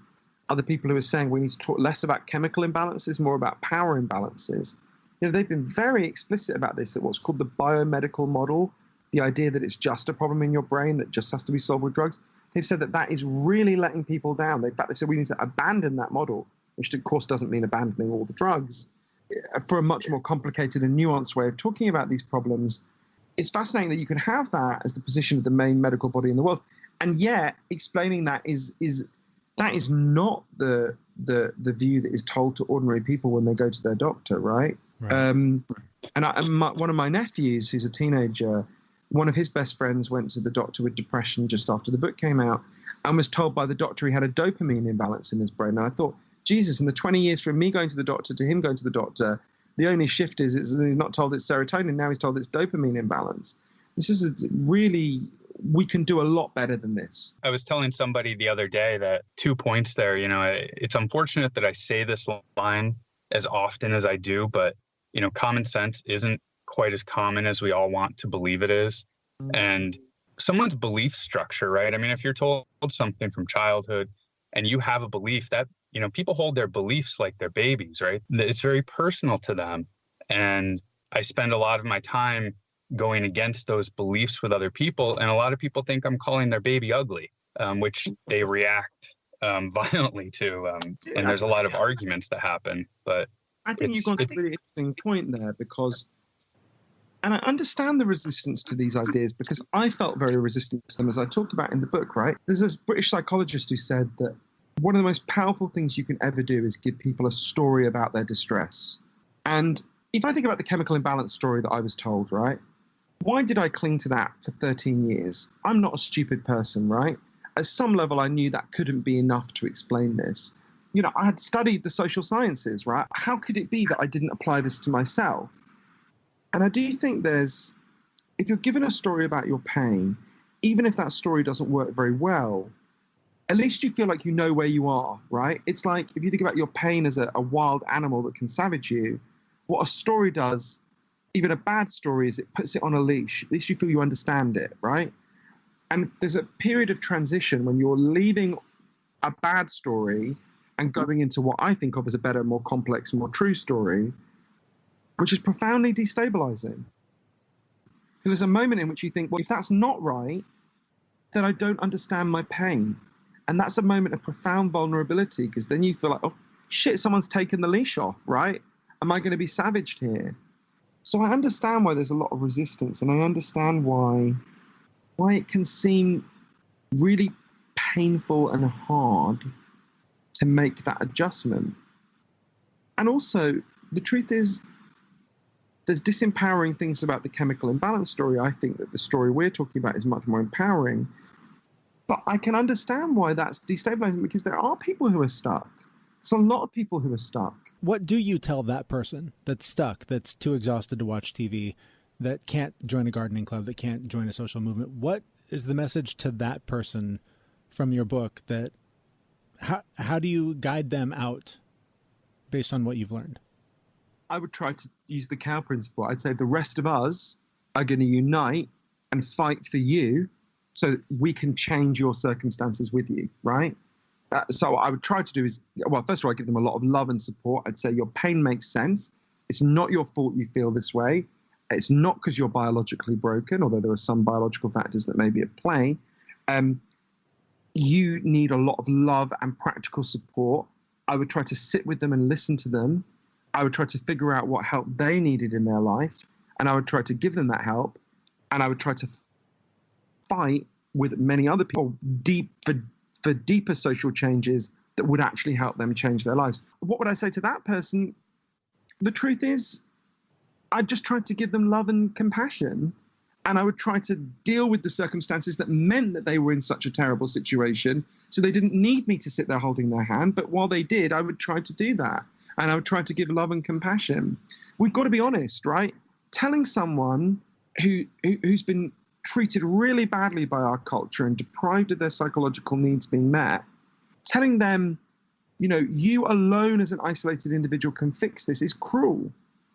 are the people who are saying we need to talk less about chemical imbalances, more about power imbalances. They've been very explicit about this, that what's called the biomedical model, the idea that it's just a problem in your brain that just has to be solved with drugs. They've said that is really letting people down. In fact, they said we need to abandon that model, which of course doesn't mean abandoning all the drugs, for a much more complicated and nuanced way of talking about these problems. It's fascinating that you can have that as the position of the main medical body in the world, and yet explaining that is not the view that is told to ordinary people when they go to their doctor, right? And one of my nephews, who's a teenager, one of his best friends went to the doctor with depression just after the book came out and was told by the doctor he had a dopamine imbalance in his brain. And I thought, Jesus, in the 20 years from me going to the doctor to him going to the doctor, the only shift is he's not told it's serotonin, now he's told it's dopamine imbalance. This is really, we can do a lot better than this. I was telling somebody the other day that 2 points there, it's unfortunate that I say this line as often as I do, but common sense isn't quite as common as we all want to believe it is. And someone's belief structure, right? I mean, if you're told something from childhood and you have a belief that, people hold their beliefs like they're babies, right? It's very personal to them. And I spend a lot of my time going against those beliefs with other people. And a lot of people think I'm calling their baby ugly, which they react violently to. And there's a lot of arguments that happen. But I think you've got a really interesting point there, because, and I understand the resistance to these ideas because I felt very resistant to them, as I talked about in the book, right? There's this British psychologist who said that one of the most powerful things you can ever do is give people a story about their distress. And if I think about the chemical imbalance story that I was told, right? Why did I cling to that for 13 years? I'm not a stupid person, right? At some level, I knew that couldn't be enough to explain this. I had studied the social sciences, right? How could it be that I didn't apply this to myself? And I do think if you're given a story about your pain, even if that story doesn't work very well, at least you feel like you know where you are, right? It's like if you think about your pain as a wild animal that can savage you, what a story does, even a bad story, is it puts it on a leash. At least you feel you understand it, right? And there's a period of transition when you're leaving a bad story and going into what I think of as a better, more complex, more true story, which is profoundly destabilizing. There's a moment in which you think, well, if that's not right, then I don't understand my pain. And that's a moment of profound vulnerability, because then you feel like, oh, shit, someone's taken the leash off, right? Am I going to be savaged here? So I understand why there's a lot of resistance, and I understand why it can seem really painful and hard to make that adjustment. And also, the truth is, there's disempowering things about the chemical imbalance story. I think that the story we're talking about is much more empowering. But I can understand why that's destabilizing, because there are people who are stuck. It's a lot of people who are stuck. What do you tell that person that's stuck, that's too exhausted to watch TV, that can't join a gardening club, that can't join a social movement? What is the message to that person from your book? That how do you guide them out based on what you've learned? I would try to use the cow principle. I'd say the rest of us are going to unite and fight for you so that we can change your circumstances with you, right? So what I would try to do is, well, first of all, I give them a lot of love and support. I'd say your pain makes sense. It's not your fault you feel this way. It's not because you're biologically broken, although there are some biological factors that may be at play. You need a lot of love and practical support. I would try to sit with them and listen to them. I would try to figure out what help they needed in their life, and I would try to give them that help, and I would try to fight with many other people for deeper social changes that would actually help them change their lives. What would I say to that person? The truth is, I just tried to give them love and compassion, and I would try to deal with the circumstances that meant that they were in such a terrible situation, so they didn't need me to sit there holding their hand, but while they did, I would try to do that, and I would try to give love and compassion. We've got to be honest, right? Telling someone who's been treated really badly by our culture and deprived of their psychological needs being met, telling them, you alone as an isolated individual can fix this, is cruel.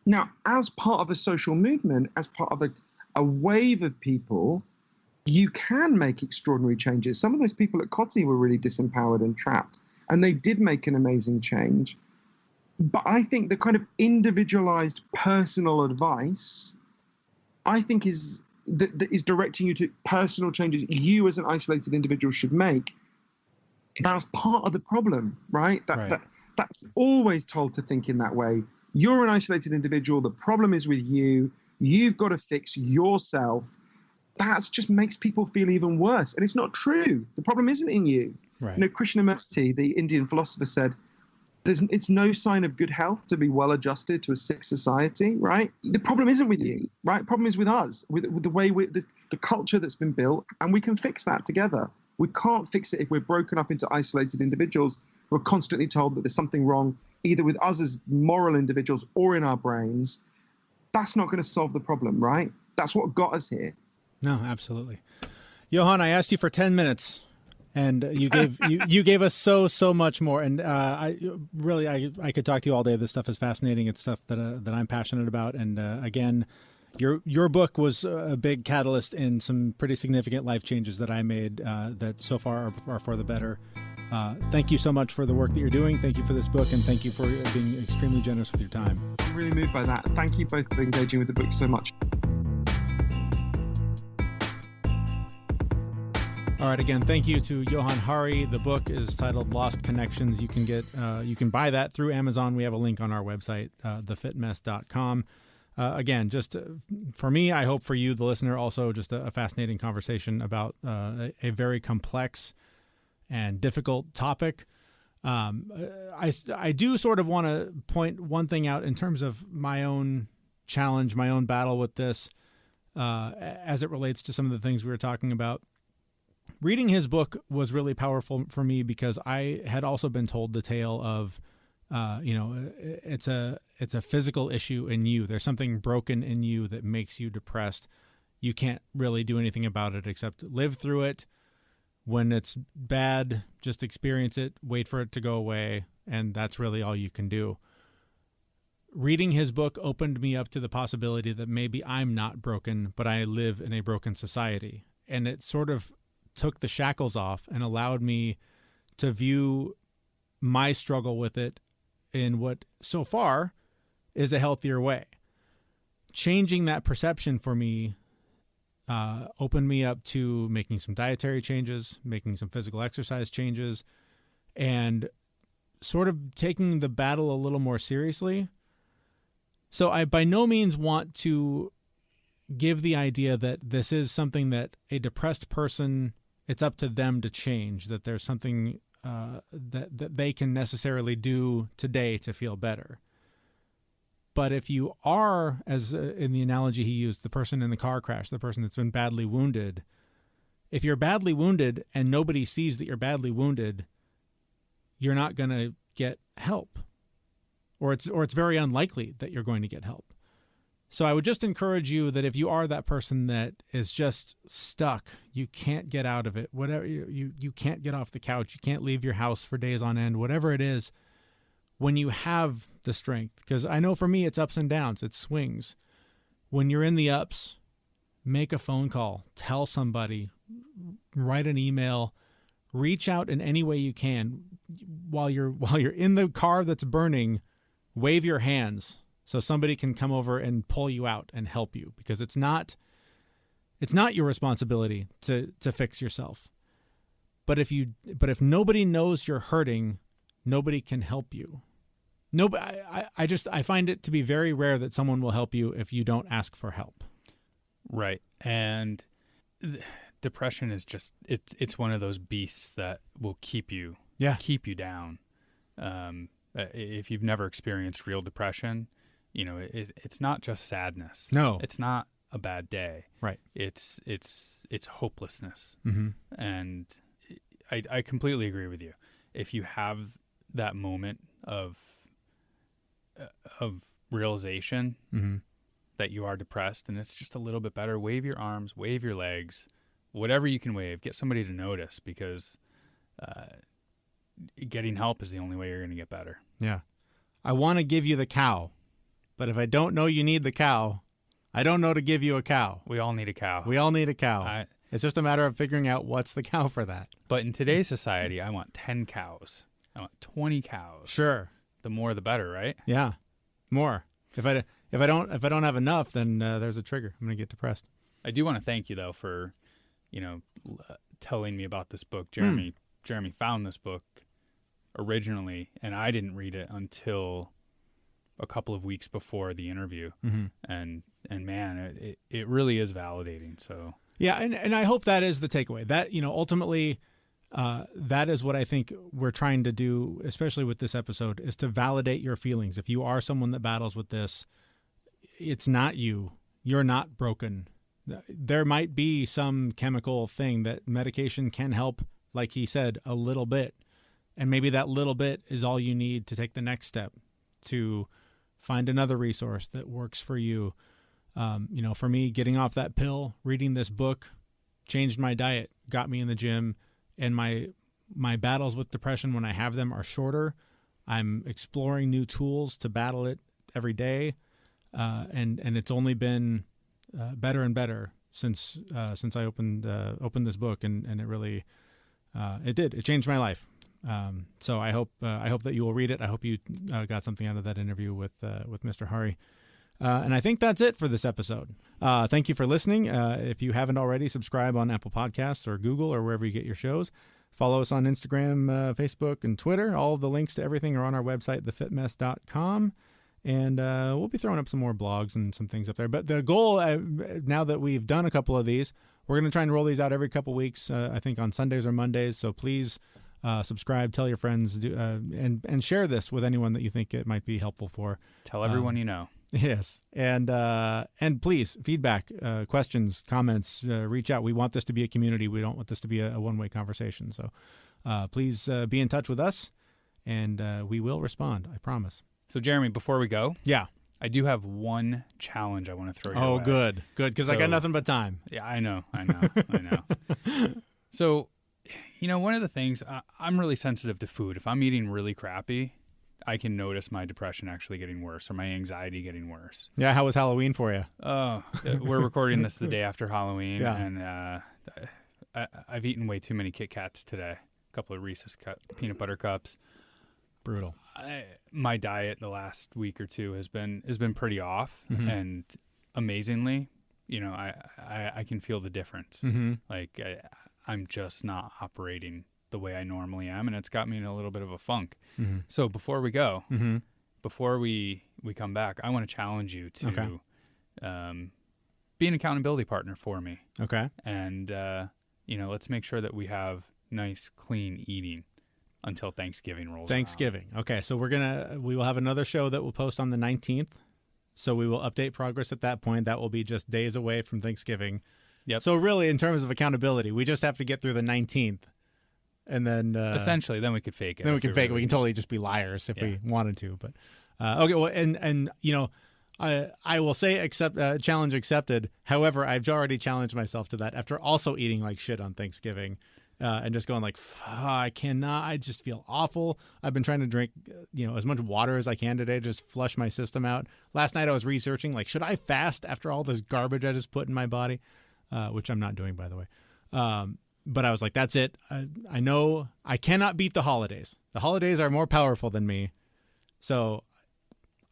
Now, as part of a social movement, as part of a wave of people, you can make extraordinary changes. Some of those people at Cottee were really disempowered and trapped, and they did make an amazing change. But I think the kind of individualized personal advice, I think is directing you to personal changes you as an isolated individual should make. That's part of the problem, right? That's always told to think in that way. You're an isolated individual. The problem is with you. You've got to fix yourself. That just makes people feel even worse. And it's not true. The problem isn't in you. Right. Krishnamurti, the Indian philosopher, said, it's no sign of good health to be well-adjusted to a sick society, right? The problem isn't with you, right? The problem is with us, with the way the culture that's been built, and we can fix that together. We can't fix it if we're broken up into isolated individuals who are constantly told that there's something wrong, either with us as moral individuals or in our brains. That's not going to solve the problem, right? That's what got us here. No, absolutely. Johan, I asked you for 10 minutes, And you gave us so much more. And I could talk to you all day. This stuff is fascinating. It's stuff that I'm passionate about. And again, your book was a big catalyst in some pretty significant life changes that I made that so far are for the better. Thank you so much for the work that you're doing. Thank you for this book, and thank you for being extremely generous with your time. I'm really moved by that. Thank you both for engaging with the book so much. All right, again, thank you to Johann Hari. The book is titled Lost Connections. You can buy that through Amazon. We have a link on our website, thefitmess.com. Again, just for me, I hope for you, the listener, also just a fascinating conversation about a very complex and difficult topic. I do sort of want to point one thing out in terms of my own challenge, my own battle with this, as it relates to some of the things we were talking about. Reading his book was really powerful for me because I had also been told the tale of, it's a physical issue in you. There's something broken in you that makes you depressed. You can't really do anything about it except live through it. When it's bad, just experience it, wait for it to go away, and that's really all you can do. Reading his book opened me up to the possibility that maybe I'm not broken, but I live in a broken society. And it sort of took the shackles off and allowed me to view my struggle with it in what so far is a healthier way. Changing that perception for me opened me up to making some dietary changes, making some physical exercise changes, and sort of taking the battle a little more seriously. So I by no means want to give the idea that this is something that a depressed person, it's up to them to change, that there's something that they can necessarily do today to feel better. But if you are, as in the analogy he used, the person in the car crash, the person that's been badly wounded, if you're badly wounded and nobody sees that you're badly wounded, you're not going to get help. Or it's very unlikely that you're going to get help. So I would just encourage you that if you are that person that is just stuck, you can't get out of it, whatever you can't get off the couch, you can't leave your house for days on end, whatever it is, when you have the strength, because I know for me it's ups and downs, it's swings. When you're in the ups, make a phone call, tell somebody, write an email, reach out in any way you can. While you're in the car that's burning, wave your hands so somebody can come over and pull you out and help you, because it's not your responsibility to fix yourself. But if nobody knows you're hurting, nobody can help you. Nobody. I find it to be very rare that someone will help you if you don't ask for help. Right. And depression is just it's one of those beasts that will keep you down. If you've never experienced real depression, it's not just sadness. No, it's not a bad day. Right. It's hopelessness. Mm-hmm. And I completely agree with you. If you have that moment of realization mm-hmm. that you are depressed and it's just a little bit better, wave your arms, wave your legs, whatever you can wave, get somebody to notice, because getting help is the only way you're going to get better. Yeah. I want to give you the cow, but if I don't know you need the cow, I don't know to give you a cow. We all need a cow. We all need a cow. It's just a matter of figuring out what's the cow for that. But in today's society, I want 10 cows. I want 20 cows. Sure. The more the better, right? Yeah. More. If I don't have enough, then there's a trigger. I'm going to get depressed. I do want to thank you though for, telling me about this book. Jeremy found this book originally, and I didn't read it until a couple of weeks before the interview. Mm-hmm. And man, it really is validating. So yeah, and I hope that is the takeaway. That ultimately, that is what I think we're trying to do, especially with this episode, is to validate your feelings. If you are someone that battles with this, it's not you. You're not broken. There might be some chemical thing that medication can help, like he said, a little bit. And maybe that little bit is all you need to take the next step, to find another resource that works for you. For me, getting off that pill, reading this book, changed my diet, got me in the gym, and my battles with depression, when I have them, are shorter. I'm exploring new tools to battle it every day, and it's only been better and better since I opened this book, and it really it changed my life. So I hope that you will read it. I hope you got something out of that interview with Mr. Hari. And I think that's it for this episode. Thank you for listening. If you haven't already, subscribe on Apple Podcasts or Google or wherever you get your shows. Follow us on Instagram, Facebook, and Twitter. All of the links to everything are on our website, thefitmess.com. And we'll be throwing up some more blogs and some things up there. But the goal, now that we've done a couple of these, we're going to try and roll these out every couple weeks, I think on Sundays or Mondays. So please subscribe, tell your friends, and share this with anyone that you think it might be helpful for. Tell everyone you know. Yes, and please, feedback, questions, comments, reach out. We want this to be a community. We don't want this to be a one-way conversation. So please be in touch with us, and we will respond, I promise. So, Jeremy, before we go, yeah, I do have one challenge I want to throw your way. Good, because I got nothing but time. Yeah, I know. So, one of the things, I'm really sensitive to food. If I'm eating really crappy, I can notice my depression actually getting worse or my anxiety getting worse. Yeah, how was Halloween for you? Oh, we're recording this the day after Halloween, yeah. And I've eaten way too many Kit Kats today. A couple of Reese's peanut butter cups. Brutal. My diet the last week or two has been pretty off, mm-hmm. and amazingly, I can feel the difference. Mm-hmm. Like I'm just not operating the way I normally am, and it's got me in a little bit of a funk. Mm-hmm. So before we go, mm-hmm. before we come back, I want to challenge you to be an accountability partner for me. Okay. And let's make sure that we have nice, clean eating until Thanksgiving rolls around. Okay, so we will have another show that we'll post on the 19th. So we will update progress at that point. That will be just days away from Thanksgiving. Yep. So really, in terms of accountability, we just have to get through the 19th. And then essentially, then we could fake it. Then we can fake it. We can totally just be liars if we wanted to. But okay, well, and I will say challenge accepted. However, I've already challenged myself to that after also eating like shit on Thanksgiving, and just going like, I cannot. I just feel awful. I've been trying to drink as much water as I can today, just flush my system out. Last night I was researching like, should I fast after all this garbage I just put in my body, which I'm not doing, by the way. But I was like, that's it. I know I cannot beat the holidays. The holidays are more powerful than me. So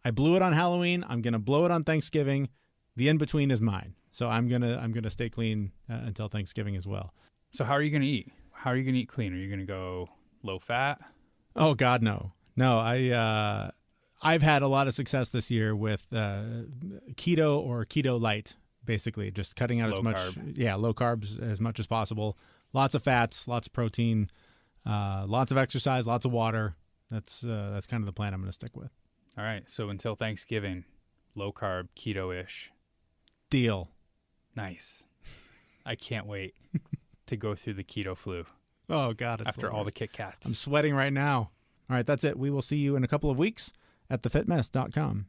I blew it on Halloween. I'm going to blow it on Thanksgiving. The in-between is mine. So I'm gonna stay clean until Thanksgiving as well. So how are you going to eat? How are you going to eat clean? Are you going to go low fat? Oh, God, no. No, I've had a lot of success this year with keto or keto light, basically. Just cutting out low carbs as much as possible. Lots of fats, lots of protein, lots of exercise, lots of water. That's kind of the plan I'm going to stick with. All right. So until Thanksgiving, low carb, keto-ish. Deal. Nice. I can't wait to go through the keto flu. Oh, God. It's after all the Kit Kats. I'm sweating right now. All right. That's it. We will see you in a couple of weeks at thefitmess.com.